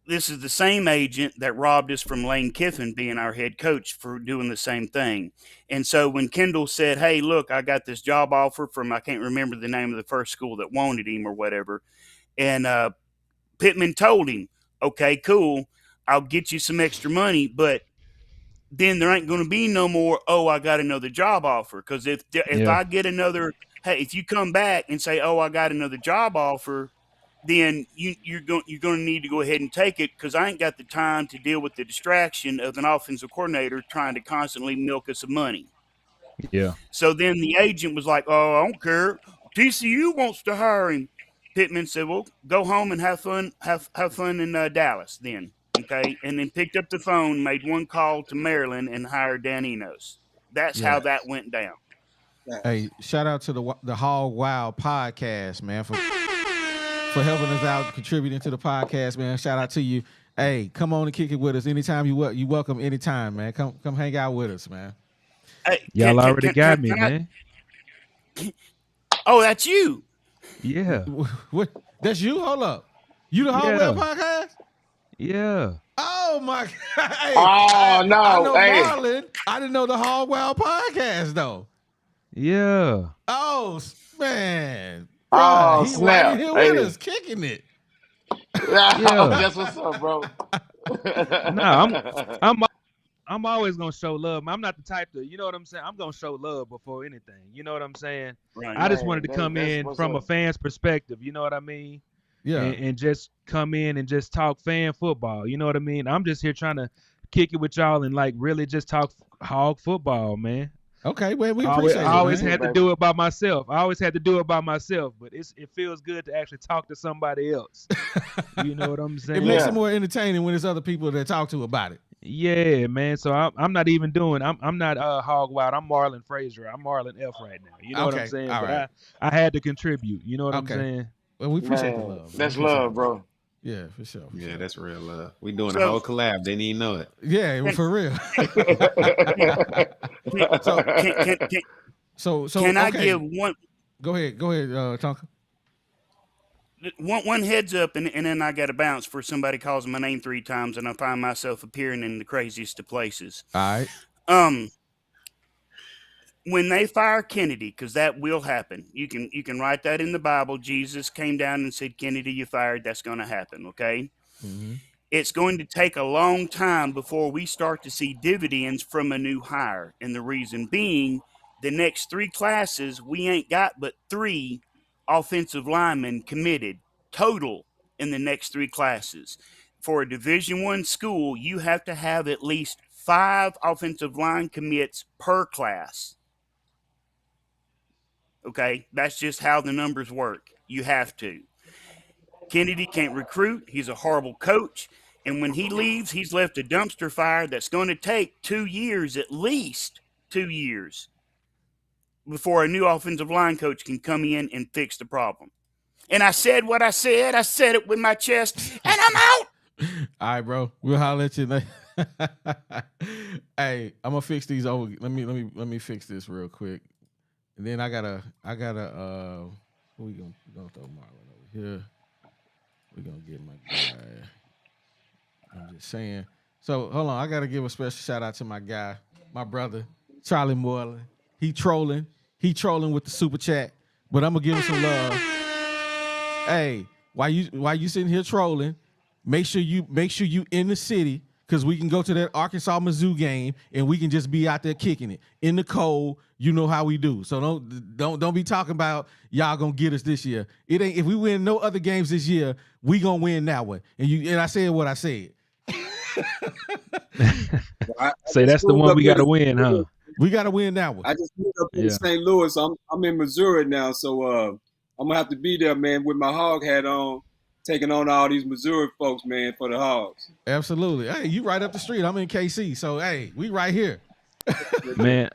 This is the same agent that robbed us from Lane Kiffin being our head coach for doing the same thing. And so when Kendall said, hey, look, I got this job offer from, I can't remember the name of the first school that wanted him or whatever. And Pittman told him, okay, cool, I'll get you some extra money, but then there ain't going to be no more, oh, I got another job offer. Because if I get another, hey, if you come back and say, oh, I got another job offer, then you're going to need to go ahead and take it, because I ain't got the time to deal with the distraction of an offensive coordinator trying to constantly milk us some money. Yeah. So then the agent was like, oh, I don't care. TCU wants to hire him. Pittman said, well, go home and have fun in Dallas then. Okay. And then picked up the phone, made one call to Maryland, and hired Dan Enos. That's how that went down. Hey, shout out to the Hog Wild podcast, man, for helping us out, contributing to the podcast, man. Shout out to you. Hey, come on and kick it with us anytime you welcome anytime, man. Come hang out with us, man. Hey, y'all already got me, man. Oh, that's you. Yeah. What? That's you? Hold up. You the Hog Wild podcast? Yeah. Oh my God. Hey, no. I know Marlon. I didn't know the Hog Wild podcast though. Yeah. Oh man. Oh, he snap. right here with us, kicking it. Yeah. That's what's up, bro. No, I'm always gonna show love. I'm not the type to, you know what I'm saying? I'm gonna show love before anything. You know what I'm saying? Right. I just wanted to come in from a fan's perspective. You know what I mean? Yeah. And just come in and just talk fan football. You know what I mean? I'm just here trying to kick it with y'all and like really just talk hog football, man. Okay, well, we appreciate it. I always had to do it by myself. But it feels good to actually talk to somebody else. You know what I'm saying? It makes it more entertaining when there's other people that talk to about it. Yeah, man. So I'm not even doing. I'm not Hog Wild. I'm Marlon Frazier. I'm Marlon F right now. You know what I'm saying? All right. I had to contribute. You know what I'm saying? Well, we appreciate the love. That's love, bro. Yeah, for sure. Yeah, that's real love. We doing a whole collab. Didn't even know it. Yeah, for real. So can I give one? Go ahead, Tonka. One heads up, and then I got to bounce for somebody calls my name 3 times, and I find myself appearing in the craziest of places. All right. When they fire Kennedy, because that will happen. You can write that in the Bible. Jesus came down and said, Kennedy, you fired. That's going to happen, okay? Mm-hmm. It's going to take a long time before we start to see dividends from a new hire. And the reason being, the next 3 classes, we ain't got but 3 offensive linemen committed total in the next 3 classes. For a Division I school, you have to have at least 5 offensive line commits per class. Okay, that's just how the numbers work. You have to. Kennedy can't recruit. He's a horrible coach. And when he leaves, he's left a dumpster fire that's going to take 2 years, at least 2 years, before a new offensive line coach can come in and fix the problem. And I said what I said. I said it with my chest, and I'm out. All right, bro. We'll holler at you. Hey, I'm gonna fix these over. Let me fix this real quick. And then I gotta we gonna throw Marlon over here. We're gonna get my guy. I'm just saying. So hold on, I gotta give a special shout out to my guy, my brother, Charlie Moreland. He trolling with the super chat, but I'm gonna give him some love. Hey, while you sitting here trolling, make sure you in the city, because we can go to that Arkansas Mizzou game and we can just be out there kicking it in the cold. You know how we do. So don't be talking about y'all gonna get us this year. It ain't, if we win no other games this year, we gonna win that one. And I said what I said. Say that's the one we got to win, huh? We got to win that one. I just moved up in St. Louis. I'm in Missouri now, so I'm gonna have to be there, man, with my hog hat on, taking on all these Missouri folks, man, for the Hogs. Absolutely. Hey, you right up the street. I'm in KC, so hey, we right here. Man,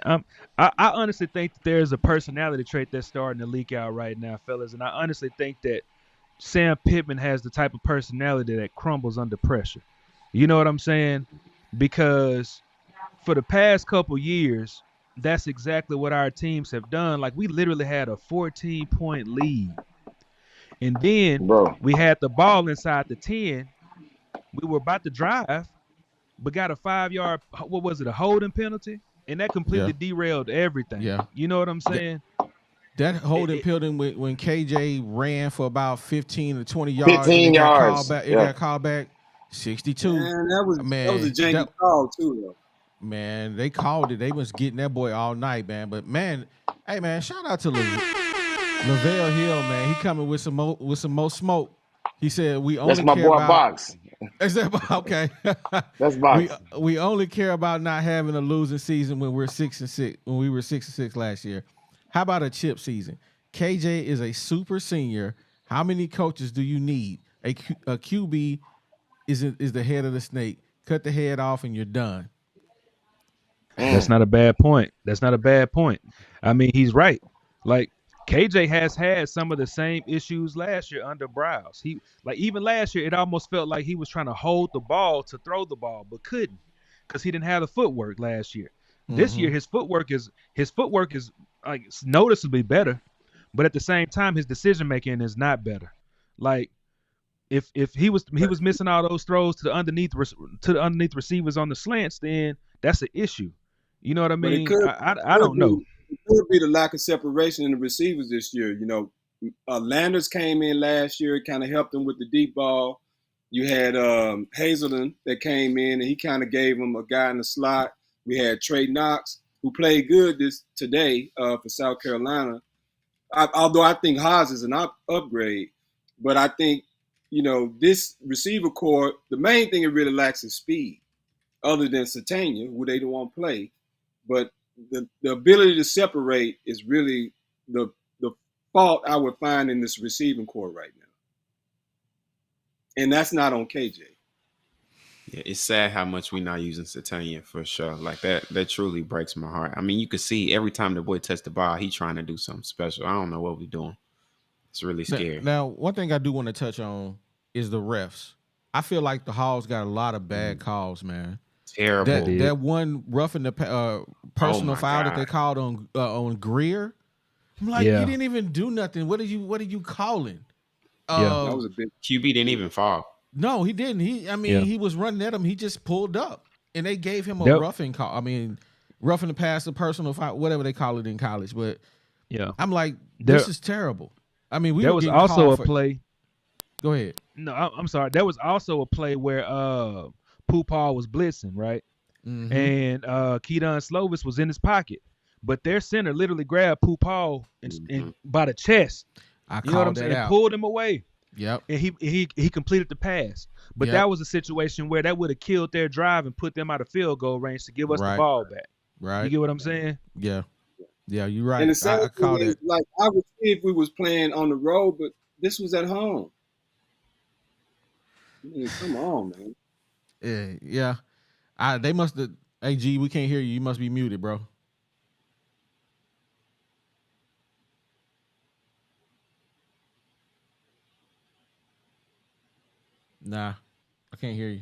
I honestly think that there's a personality trait that's starting to leak out right now, fellas, and I honestly think that Sam Pittman has the type of personality that crumbles under pressure. You know what I'm saying? Because for the past couple years, that's exactly what our teams have done. Like, we literally had a 14-point lead. And then we had the ball inside the 10. We were about to drive, but got a 5-yard, what was it, a holding penalty? And that completely derailed everything. Yeah. You know what I'm saying? That holding penalty when KJ ran for about 15 to 20 yards. 15 yards. It got called back 62. Man, that was a janky call, too, though. Man, they called it. They was getting that boy all night, man. But, man, hey, man, shout out to Lavelle Hill, man. He coming with some more smoke. He said we only That's my care boy about, Box. Is that okay? That's Box. We only care about not having a losing season when we're 6-6. When we were 6-6 last year. How about a chip season? KJ is a super senior. How many coaches do you need? A QB is the head of the snake. Cut the head off and you're done. That's not a bad point. I mean, he's right. Like, KJ has had some of the same issues last year under Browse. Even last year, it almost felt like he was trying to hold the ball to throw the ball, but couldn't, because he didn't have the footwork last year. This year, his footwork is like noticeably better, but at the same time, his decision making is not better. Like, if he was missing all those throws to the underneath receivers on the slants, then that's an issue. You know what I mean? I don't know. It could be the lack of separation in the receivers this year. You know, Landers came in last year, kind of helped him with the deep ball. You had Hazelton that came in, and he kind of gave him a guy in the slot. We had Trey Knox, who played good today for South Carolina. Although I think HOGS is an upgrade, but I think, you know, this receiver core, the main thing it really lacks is speed, other than Satania, who they don't want to play. But the ability to separate is really the fault I would find in this receiving core right now. And that's not on KJ. Yeah, it's sad how much we're not using Satania for sure. Like that truly breaks my heart. I mean, you can see every time the boy touched the ball, he trying to do something special. I don't know what we're doing. It's really scary. Now, one thing I do want to touch on is the refs. I feel like the Hogs got a lot of bad calls, man. Terrible. That one roughing the personal foul that they called on Greer. I'm like, you didn't even do nothing. What are you calling? That was a big QB didn't even fall. No, he didn't. He was running at him. He just pulled up, and they gave him a roughing call. I mean, roughing the pass, the personal foul, whatever they call it in college. But I'm like, this is terrible. I mean, there was also a play. Go ahead. No, I'm sorry. There was also a play where Pooh-Paul was blitzing, right? Mm-hmm. And Keydon Slovis was in his pocket, but their center literally grabbed Pooh-Paul and by the chest. You know what I'm saying? And pulled him away. Yep. And he completed the pass. But that was a situation where that would have killed their drive and put them out of field goal range to give us the ball back. Right. You get what I'm saying? Yeah. Yeah, you're right. And the same thing is, like, I would see if we was playing on the road, but this was at home. I mean, come on, man. Yeah. They must have. Hey, G, we can't hear you. You must be muted, bro. Nah, I can't hear you.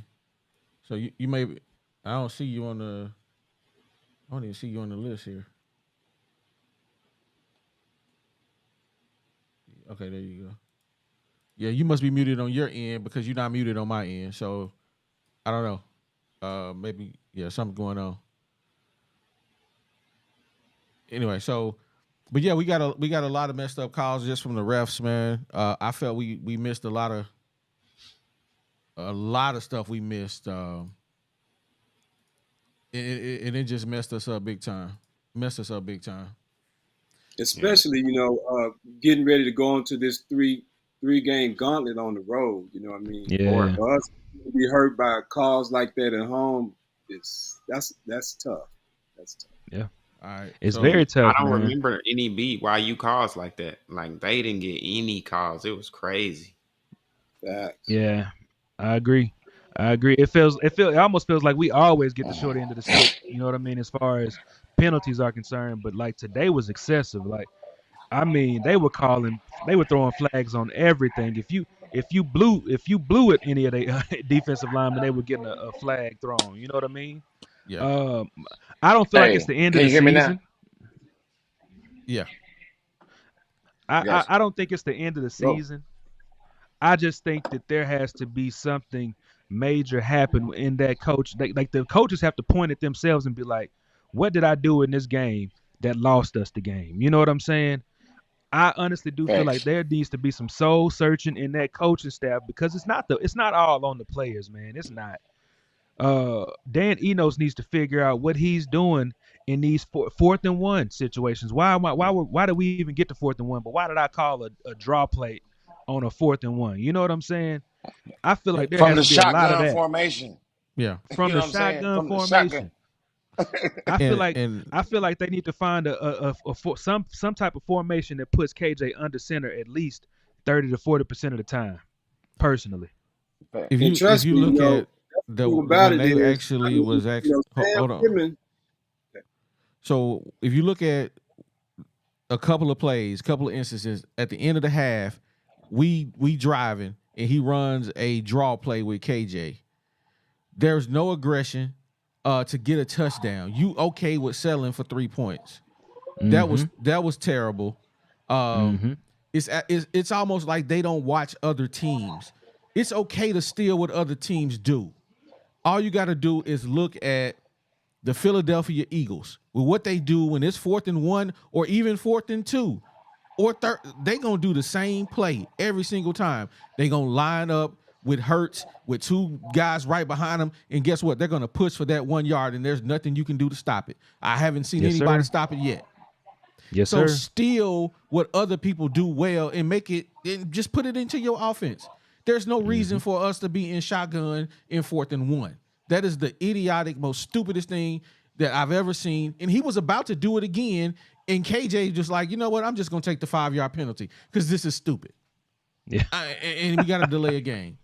So you may. I don't see you on the. I don't even see you on the list here. Okay, there you go. Yeah, you must be muted on your end because you're not muted on my end. So I don't know. Maybe something going on. Anyway, so but yeah, we got a lot of messed up calls just from the refs, man. I felt we missed a lot of stuff we missed. And it just messed us up big time. Especially, getting ready to go into this three-game gauntlet on the road. You know what I mean? Yeah. For us to be hurt by calls like that at home, that's tough. That's tough. Yeah. All right. It's very tough. I don't man. remember any BYU calls like that. Like they didn't get any calls. It was crazy. Facts. Yeah, I agree. It almost feels like we always get the short end of the stick. You know what I mean, as far as penalties are concerned. But like today was excessive. Like, I mean, they were throwing flags on everything. If you blew at any of the defensive linemen, they were getting a flag thrown. You know what I mean? Yeah. I don't feel like it's the end of the season. Yeah. I don't think it's the end of the season. I just think that there has to be something major happen in that coach. Like the coaches have to point at themselves and be like, what did I do in this game that lost us the game? You know what I'm saying? I honestly do feel like there needs to be some soul searching in that coaching staff because it's not all on the players, man. It's not. Dan Enos needs to figure out what he's doing in these 4th and 1 situations. Why did we even get to 4th and 1? But why did I call a draw play on a 4th and 1? You know what I'm saying? I feel like there from has the to be a lot of shotgun that. formation. Yeah. From the shotgun formation. I feel like they need to find some type of formation that puts KJ under center at least 30 to 40% of the time. Personally, if you look at when they actually was actually hold on. So if you look at a couple of plays, couple of instances at the end of the half, we driving and he runs a draw play with KJ. There's no aggression to get a touchdown. You okay with settling for 3 points? Mm-hmm. That was terrible. It's almost like they don't watch other teams. It's okay to steal what other teams do. All you got to do is look at the Philadelphia Eagles with what they do when it's 4th and 1 or even 4th and 2 or third. They gonna do the same play every single time. They gonna line up with Hurts with 2 guys right behind them, and guess what? They're gonna push for that 1 yard, and there's nothing you can do to stop it. I haven't seen anybody stop it yet. Yes, so sir. steal what other people do well and make it, and just put it into your offense. There's no reason for us to be in shotgun in 4th and 1. That is the idiotic, most stupidest thing that I've ever seen. And he was about to do it again, and KJ just like, you know what? I'm just gonna take the 5-yard penalty because this is stupid. Yeah, and we got to delay a game.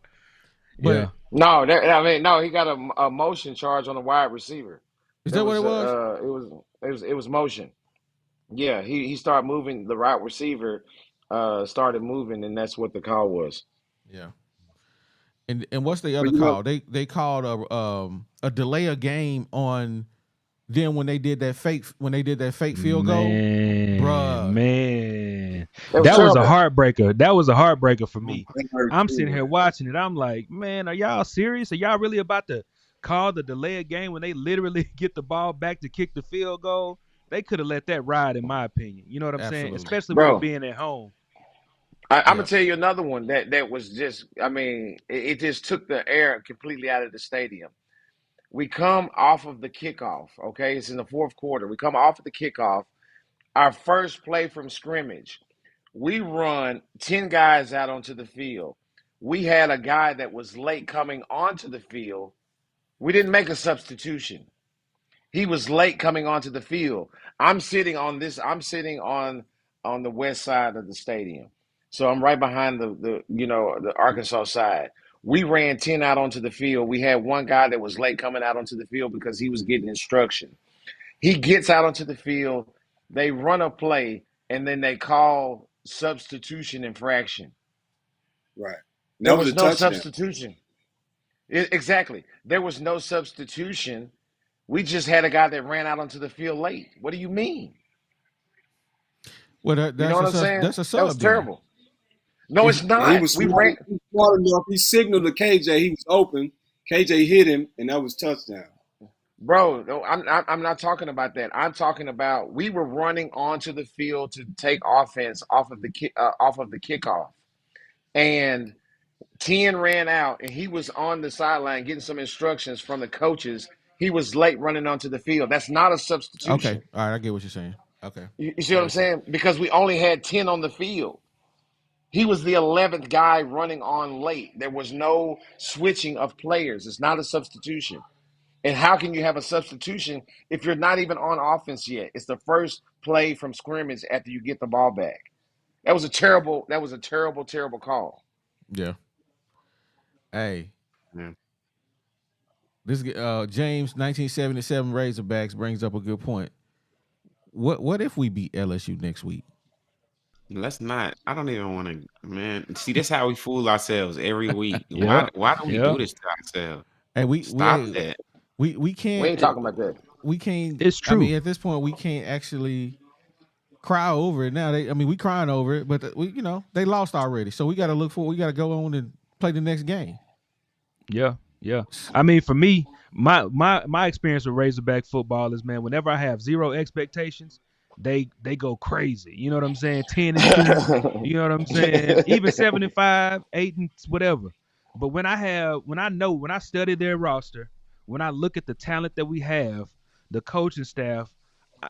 But no, he got a motion charge on the wide receiver. Is that what it was? It was motion. Yeah, he started moving. The wide receiver started moving, and that's what the call was. Yeah. And what's the other call? They called a delay a game on them when they did that fake field goal. Bruh. Man. That was a heartbreaker. That was a heartbreaker for me. I'm sitting here watching it. I'm like, man, are y'all serious? Are y'all really about to call the delay a game when they literally get the ball back to kick the field goal? They could have let that ride, in my opinion. You know what I'm saying? Especially with it being at home. I'm gonna tell you another one that was just, I mean, it just took the air completely out of the stadium. We come off of the kickoff, okay? It's in the 4th quarter. We come off of the kickoff. Our first play from scrimmage, we run 10 guys out onto the field. We had a guy that was late coming onto the field. We didn't make a substitution. He was late coming onto the field. I'm sitting on the west side of the stadium. So I'm right behind the Arkansas side. We ran 10 out onto the field. We had one guy that was late coming out onto the field because he was getting instruction. He gets out onto the field, they run a play, and then they call substitution infraction. Right. There That was was a no touchdown. substitution. Exactly. There was no substitution. We just had a guy that ran out onto the field late. What do you mean? Well, You know what I'm saying? that's a That was sub then. terrible. No, it's And he not. was We smart, ran. he was smart enough. He signaled to KJ he was open. KJ hit him, and that was touchdown. Bro, no, I'm not talking about that. I'm talking about we were running onto the field to take offense off of the kickoff, and 10 ran out, and he was on the sideline getting some instructions from the coaches. He was late running onto the field. That's not a Okay, substitution. all right, I get what you're saying. Okay, You see I what I'm understand. saying? Because we only had 10 on the field. He was the 11th guy running on late. There was no switching of players. It's not a substitution. And how can you have a substitution if you're not even on offense yet? It's the first play from scrimmage after you get the ball back. That was a terrible call. Yeah. Hey, Yeah. this James 1977 Razorbacks brings up a good point. What if we beat LSU next week? Let's not. I don't even want to, man. See, this how we fool ourselves every week. Yeah. Why do we Yeah. do this to ourselves? Hey, Stop that. we We can't ain't talking about that. we can't. It's I mean, true. at this point, we can't actually cry over it now. We crying over it, but they lost already, so we got to look for. We got to go on and play the next game. Yeah. Yeah. I mean, for me, my experience with Razorback football is, man, whenever I have zero expectations, they go crazy. You know what I'm saying? 10-2. You know what I'm saying? Even 7-5, 8 and whatever. But when I study their roster, when I look at the talent that we have, the coaching staff,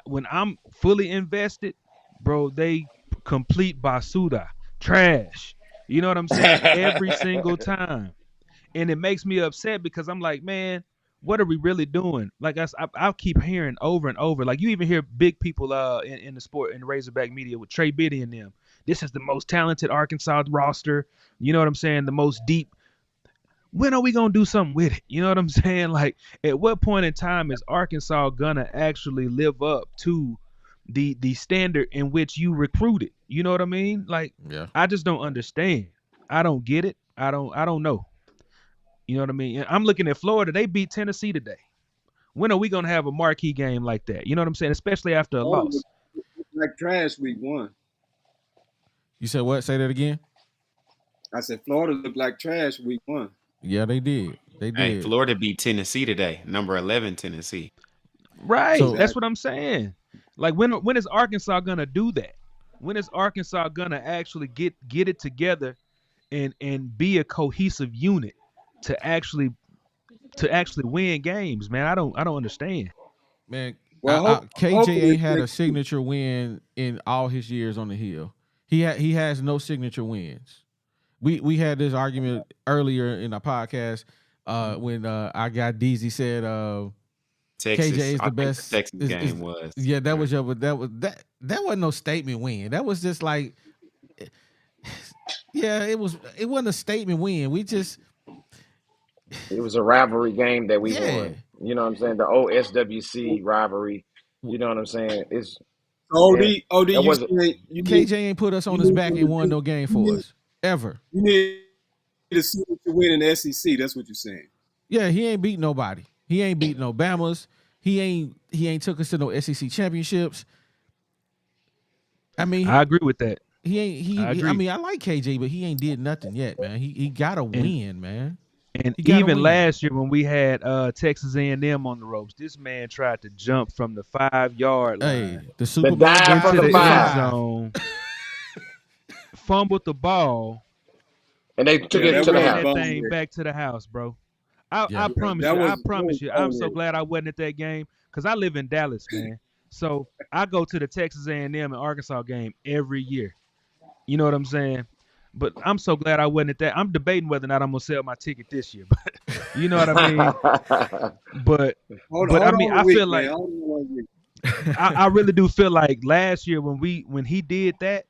when I'm fully invested, bro, they complete basura, trash. You know what I'm saying? Every single time. And it makes me upset because I'm like, man, what are we really doing? Like I keep hearing over and over. Like you even hear big people in the sport in the Razorback media with Trey Biddy and them. This is the most talented Arkansas roster. You know what I'm saying? The most deep. When are we gonna do something with it? You know what I'm saying? Like at what point in time is Arkansas gonna actually live up to the standard in which you recruited? You know what I mean? Like Yeah. I just don't understand. I don't get it. I don't know. You know what I mean? I'm looking at Florida. They beat Tennessee today. When are we going to have a marquee game like that? You know what I'm saying? Especially after a loss. Like trash week 1. You said what? Say that again. I said Florida looked like trash week 1. Yeah, they did. They did. Hey, Florida beat Tennessee today. Number 11 Tennessee. Right. So- That's what I'm saying. Like when is Arkansas going to do that? When is Arkansas going to actually get it together and be a cohesive unit to actually win games, man? I don't understand. Man, Well, KJ hopefully ain't had a next signature win in all his years on the Hill. He has no signature wins. We had this argument earlier in our podcast when our guy DZ said Texas. KJ is I the think best. the Texas game was. Yeah, that was that wasn't no statement win. That was just like, yeah, it wasn't a statement win. It was a rivalry game that we Yeah. won. You know what I'm saying? The old SWC rivalry. You know what I'm saying? It's OD, that you wasn't. saying you KJ need, ain't put us on you his need back them and to won do- no game you for need- us ever. you need to see what you win in the SEC. That's what you're saying. Yeah, he ain't beat nobody. He ain't beat no Bamas. He ain't took us to no SEC championships. I mean, I agree with that. he ain't. I agree. I mean, I like KJ, but he ain't did nothing yet, man. He got to win, man. And He gotta even win. last year when we had Texas A&M on the ropes, this man tried to jump from the 5-yard line Hey, the Superman dive dive from into the the five. end zone, fumbled the ball, And they took Yeah, it that to the was ran house. that bum thing there. back to the house, bro. Yeah. I promise that you. was- I promise that you. was I'm so bum glad I wasn't at that game because I live in Dallas, man. So I go to the Texas A&M and Arkansas game every year. You know what I'm saying? But I'm so glad I wasn't at that. I'm debating whether or not I'm gonna sell my ticket this year. But you know what I mean? But Hold I on mean, a I week, feel man. like Hold on a week. I really do feel like last year when he did that,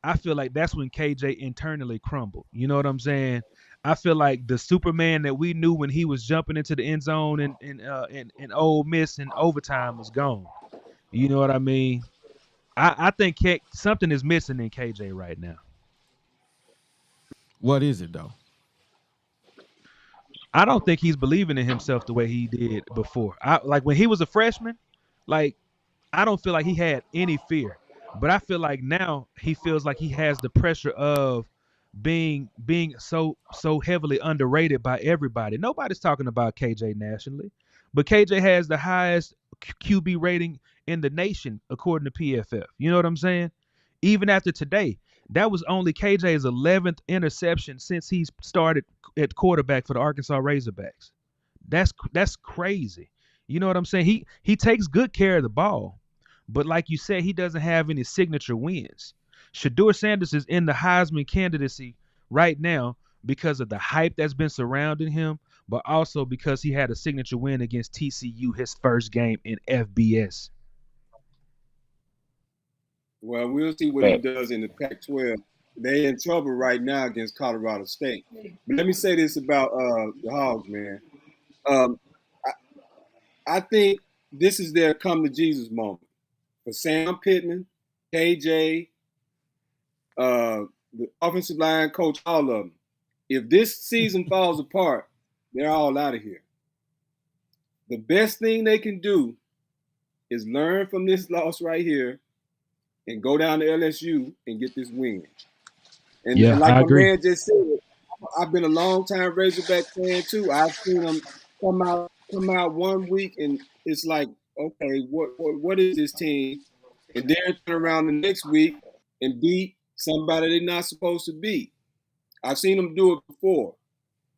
I feel like that's when KJ internally crumbled. You know what I'm saying? I feel like the Superman that we knew when he was jumping into the end zone in Ole Miss in overtime is gone. You know what I mean? I think something is missing in KJ right now. What is it though? I don't think he's believing in himself the way he did before. Like when he was a freshman, like I don't feel like he had any fear. But I feel like now he feels like he has the pressure of being so heavily underrated by everybody. Nobody's talking about KJ nationally, but KJ has the highest QB rating in the nation according to PFF. You know what I'm saying? Even after today, that was only KJ's 11th interception since he's started at quarterback for the Arkansas Razorbacks. That's crazy. You know what I'm saying? He takes good care of the ball, but like you said, he doesn't have any signature wins. Shedeur Sanders is in the Heisman candidacy right now because of the hype that's been surrounding him, but also because he had a signature win against TCU his first game in FBS. Well, we'll see what he does in the Pac-12. They're in trouble right now against Colorado State. But let me say this about the Hogs, man. I think this is their come to Jesus moment for Sam Pittman, KJ, the offensive line coach, all of them. If this season falls apart, they're all out of here. The best thing they can do is learn from this loss right here and go down to LSU and get this win. And, yeah, and like I my agree. man just said, I've been a long time Razorback fan too. I've seen them come out 1 week and it's like, okay, what is this team? And then turn around the next week and beat somebody they're not supposed to beat. I've seen them do it before.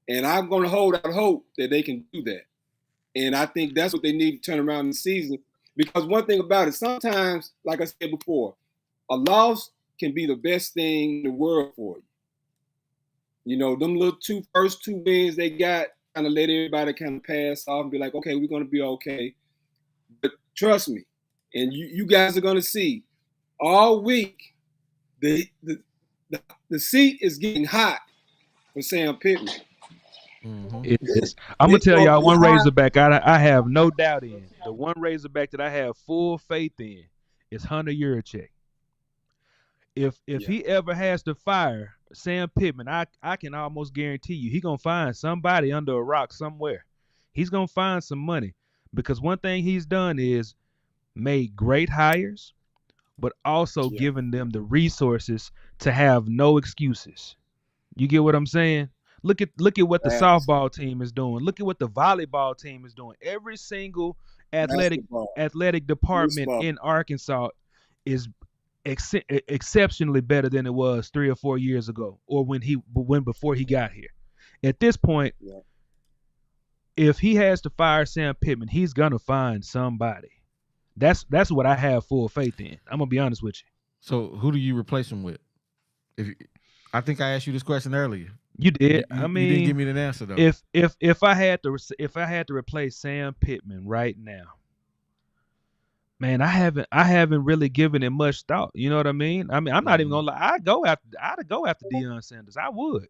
And I'm going to hold out hope that they can do that. And I think that's what they need to turn around the season. Because one thing about it, sometimes, like I said before, a loss can be the best thing in the world for you. You know, them first two wins they got kind of let everybody kind of pass off and be like, okay, we're going to be okay. But trust me, and you guys are going to see all week the seat is getting hot for Sam Pittman. Mm-hmm. I'm going to tell y'all one Razorback I have no doubt in. The one Razorback that I have full faith in is Hunter Yurachek. If he ever has to fire Sam Pittman, I can almost guarantee you he's going to find somebody under a rock somewhere. He's going to find some money because one thing he's done is made great hires, but also given them the resources to have no excuses. You get what I'm saying? Look at what the softball team is doing. Look at what the volleyball team is doing. Every single athletic department in Arkansas is exceptionally better than it was 3 or 4 years ago, or before he got here. At this point, if he has to fire Sam Pittman, he's gonna find somebody. That's what I have full faith in. I'm gonna be honest with you. So who do you replace him with? I think I asked you this question earlier. You did. I mean, you didn't give me an answer though. If I had to replace Sam Pittman right now, man, I haven't really given it much thought. You know what I mean? I mean, I'm not even gonna lie. I'd go after Deion Sanders. I would,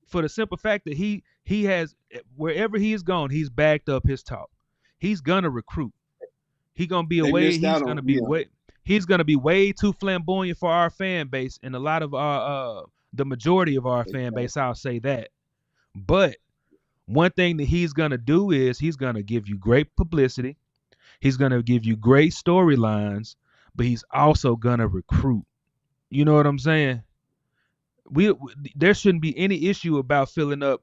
for the simple fact that he has, wherever he's gone, he's backed up his talk. He's gonna recruit. He's gonna be He's gonna be way too flamboyant for our fan base and a lot of our the majority of our fan base. I'll say that. But one thing that he's gonna do is he's gonna give you great publicity. He's going to give you great storylines, but he's also going to recruit. You know what I'm saying? There shouldn't be any issue about filling up.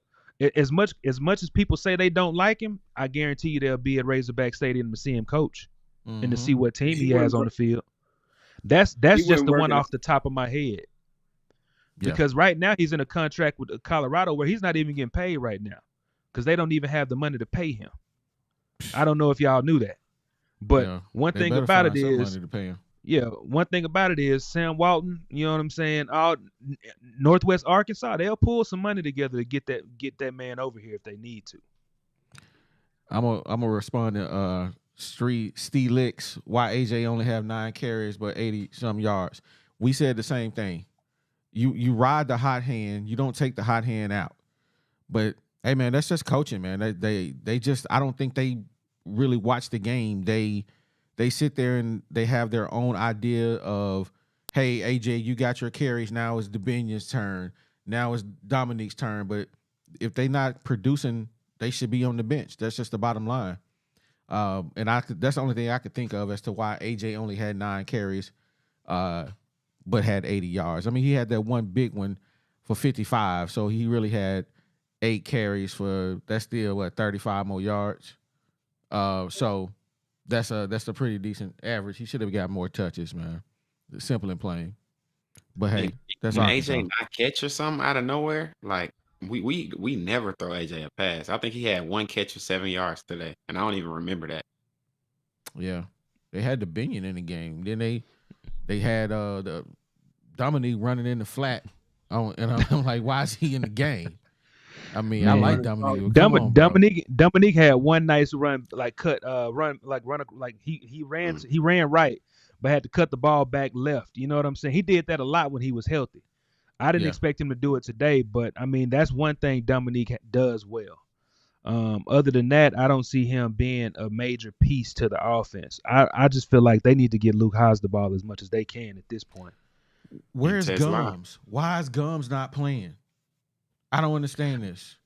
As much as people say they don't like him, I guarantee you they'll be at Razorback Stadium to see him coach and to see what team he has on the field. That's just the one off the top of my head. Because right now he's in a contract with Colorado where he's not even getting paid right now because they don't even have the money to pay him. I don't know if y'all knew that. But one thing about it is Sam Walton, you know what I'm saying? All Northwest Arkansas, they'll pull some money together to get that man over here if they need to. I'm gonna respond to Steve Licks, why AJ only have 9 carries but 80 some yards. We said the same thing. You ride the hot hand, you don't take the hot hand out. But hey, man, that's just coaching, man. They just I don't think they really watch the game. They sit there and they have their own idea of, hey, AJ, you got your carries. Now it's Debinion's turn. Now it's Dominique's turn. But if they not producing, they should be on the bench. That's just the bottom line. And that's the only thing I could think of as to why AJ only had 9 carries, but had 80 yards. I mean, he had that one big one for 55, so he really had 8 carries for that's still 35 more yards. So that's a pretty decent average. He should have got more touches, man. Simple and plain. But hey, that's AJ not catch or something out of nowhere. Like we never throw AJ a pass. I think he had 1 catch for 7 yards today, and I don't even remember that. Yeah, they had the Binion in the game. Then they had the Dominique running in the flat. And I'm like, why is he in the game? I mean, man, I like Dominique. Dominique had one nice run, like he ran right, but had to cut the ball back left. You know what I'm saying? He did that a lot when he was healthy. I didn't expect him to do it today, but I mean, that's one thing Dominique does well. Other than that, I don't see him being a major piece to the offense. I just feel like they need to get Luke Haas the ball as much as they can at this point. Where's Gholmes? Why is Gholmes not playing? I don't understand this.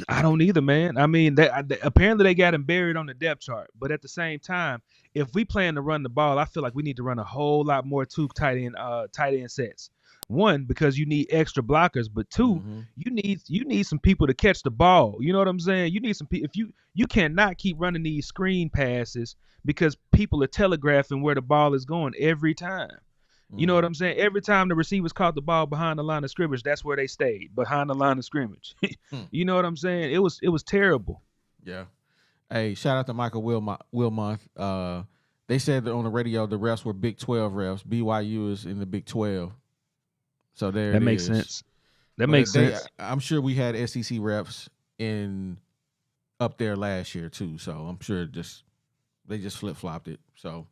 I don't either, man. I mean, apparently they got him buried on the depth chart. But at the same time, if we plan to run the ball, I feel like we need to run a whole lot more tight end sets. One, because you need extra blockers, but two, you need some people to catch the ball. You know what I'm saying? You need some people. If you cannot keep running these screen passes because people are telegraphing where the ball is going every time. You know what I'm saying? Every time the receivers caught the ball behind the line of scrimmage, that's where they stayed, behind the line of scrimmage. You know what I'm saying? It was terrible. Yeah. Hey, shout out to Michael Wilmont. They said that on the radio the refs were Big 12 refs. BYU is in the Big 12. So that makes sense. That makes sense. I'm sure we had SEC refs up there last year too. So I'm sure they just flip-flopped it. So.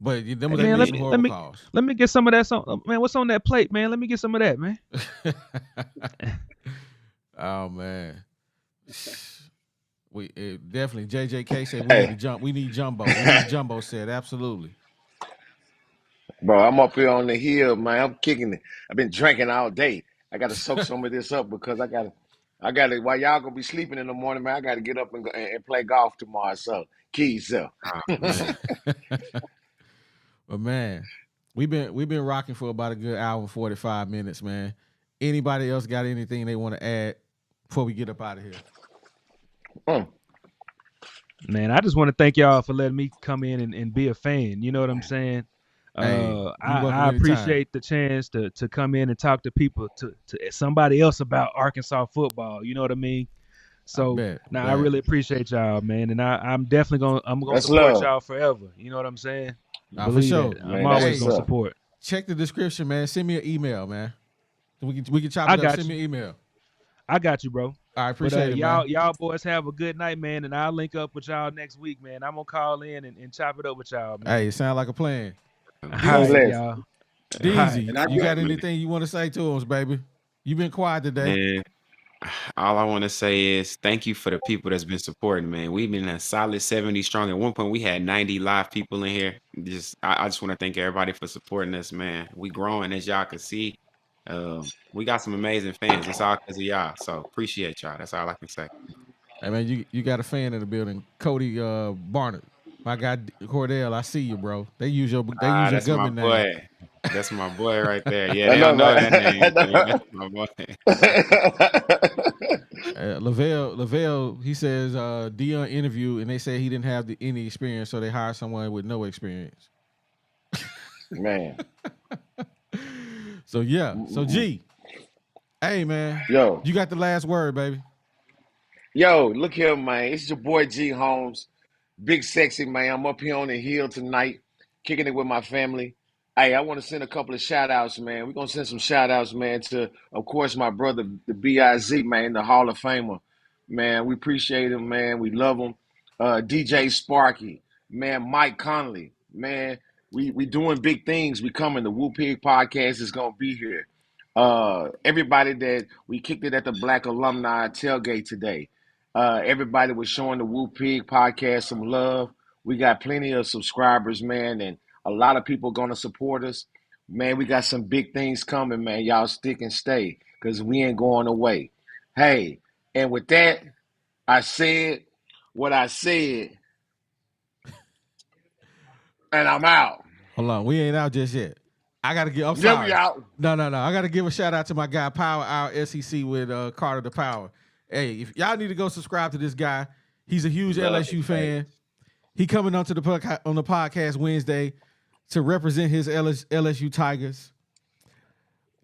But let me get some of that. Man, what's on that plate, man? Let me get some of that, man. Oh man, definitely. JJK said we need jumbo. We need jumbo said absolutely. Bro, I'm up here on the hill, man. I'm kicking it. I've been drinking all day. I got to soak some of this up because I got to. While y'all gonna be sleeping in the morning, man, I got to get up and play golf tomorrow. So, keys up. But man, we've been rocking for about a good hour and 45 minutes, man. Anybody else got anything they want to add before we get up out of here? Man, I just want to thank y'all for letting me come in and be a fan. You know what I'm saying? Hey, I appreciate the chance to come in and talk to people, to somebody else about Arkansas football. You know what I mean? So I really appreciate y'all, man, and I'm definitely gonna support y'all forever. You know what I'm saying? For sure. I'm always gonna support. Check the description, man. Send me an email, man. We can chop it up. Send me an email. I got you, bro. I appreciate it, y'all. man. Y'all boys have a good night, man, and I'll link up with y'all next week, man. I'm gonna call in and chop it up with y'all, man. Hey, it sounds like a plan. All right, y'all. DZ, you got anything you want to say to us, baby? You've been quiet today. Man, all I want to say is thank you for the people that's been supporting, man. We've been a solid 70 strong. At one point, we had 90 live people in here. I just want to thank everybody for supporting us, man. We growing, as y'all can see. We got some amazing fans. It's all because of y'all. So appreciate y'all. That's all I can say. Hey, man, you got a fan in the building. Cody Barnett. My guy Cordell, I see you, bro. They use your government name. That's my boy right there. Yeah, they don't know that name. That's my boy. Lavelle, he says Dion interviewed and they said he didn't have any experience, so they hired someone with no experience. Man. So G. Hey man. Yo. You got the last word, baby. Yo, look here, man. It's your boy G Holmes. Big sexy, man. I'm up here on the hill tonight, kicking it with my family. Hey, I want to send a couple of shout-outs, man. We're going to send some shout-outs, man, to, of course, my brother, the B.I.Z., man, the Hall of Famer. Man, we appreciate him, man. We love him. DJ Sparky, man, Mike Conley. Man, we doing big things. We coming. The Woo Pig podcast is going to be here. Everybody that we kicked it at the Black Alumni Tailgate today. Everybody was showing the Woo Pig podcast some love. We got plenty of subscribers, man, and a lot of people going to support us. Man, we got some big things coming, man. Y'all stick and stay because we ain't going away. Hey, and with that, I said what I said, and I'm out. Hold on, we ain't out just yet. I gotta give. I'm Yeah, sorry. we out. No. I gotta give a shout out to my guy Power Hour SEC with Carter the Power. Hey, if y'all need to go subscribe to this guy, he's a huge LSU fan. He coming on the podcast Wednesday to represent his LSU Tigers.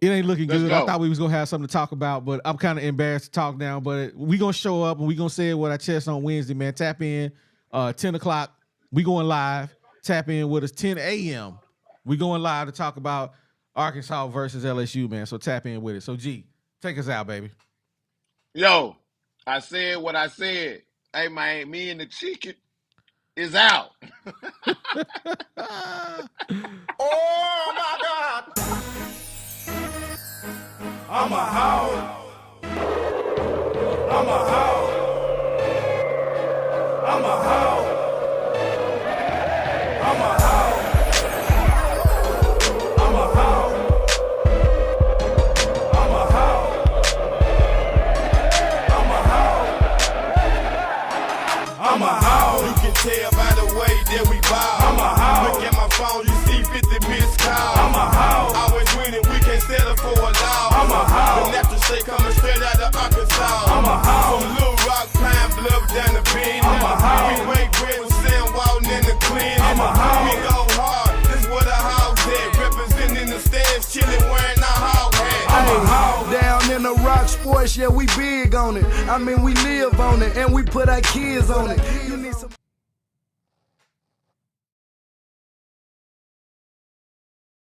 It ain't looking good. I thought we was gonna have something to talk about, but I'm kind of embarrassed to talk now. But we gonna show up and we gonna say it with our chest on Wednesday, man. Tap in 10 o'clock. We going live. Tap in with us 10 a.m. We going live to talk about Arkansas versus LSU, man. So tap in with it. So G, take us out, baby. Yo, I said what I said. Hey man, me and the chicken is out. Oh my God! I'm a hog. I'm a hog. I'm a hog. I'm a hog. I'm a hog. I'm a hog. I'm a hog. I'm a hog. You can tell by the way that we bow. I'm a hog. Look at my phone, you see 50 missed calls. I'm a hog. Always winning, we can't settle for a loss. I'm a hog. The natural shake coming straight out of Arkansas. I'm a hog. From Little Rock, Pine Bluff down the bend. I'm a hog. We break bread with Sam Walton in the clean. I'm a hog. We go hard, this what a hog's at. Representing the stands, chilling, wearing a hog hat. I'm a hog. Down in the rock sports, yeah, we big on it. I mean, we live on it, and we put our kids on it. You need some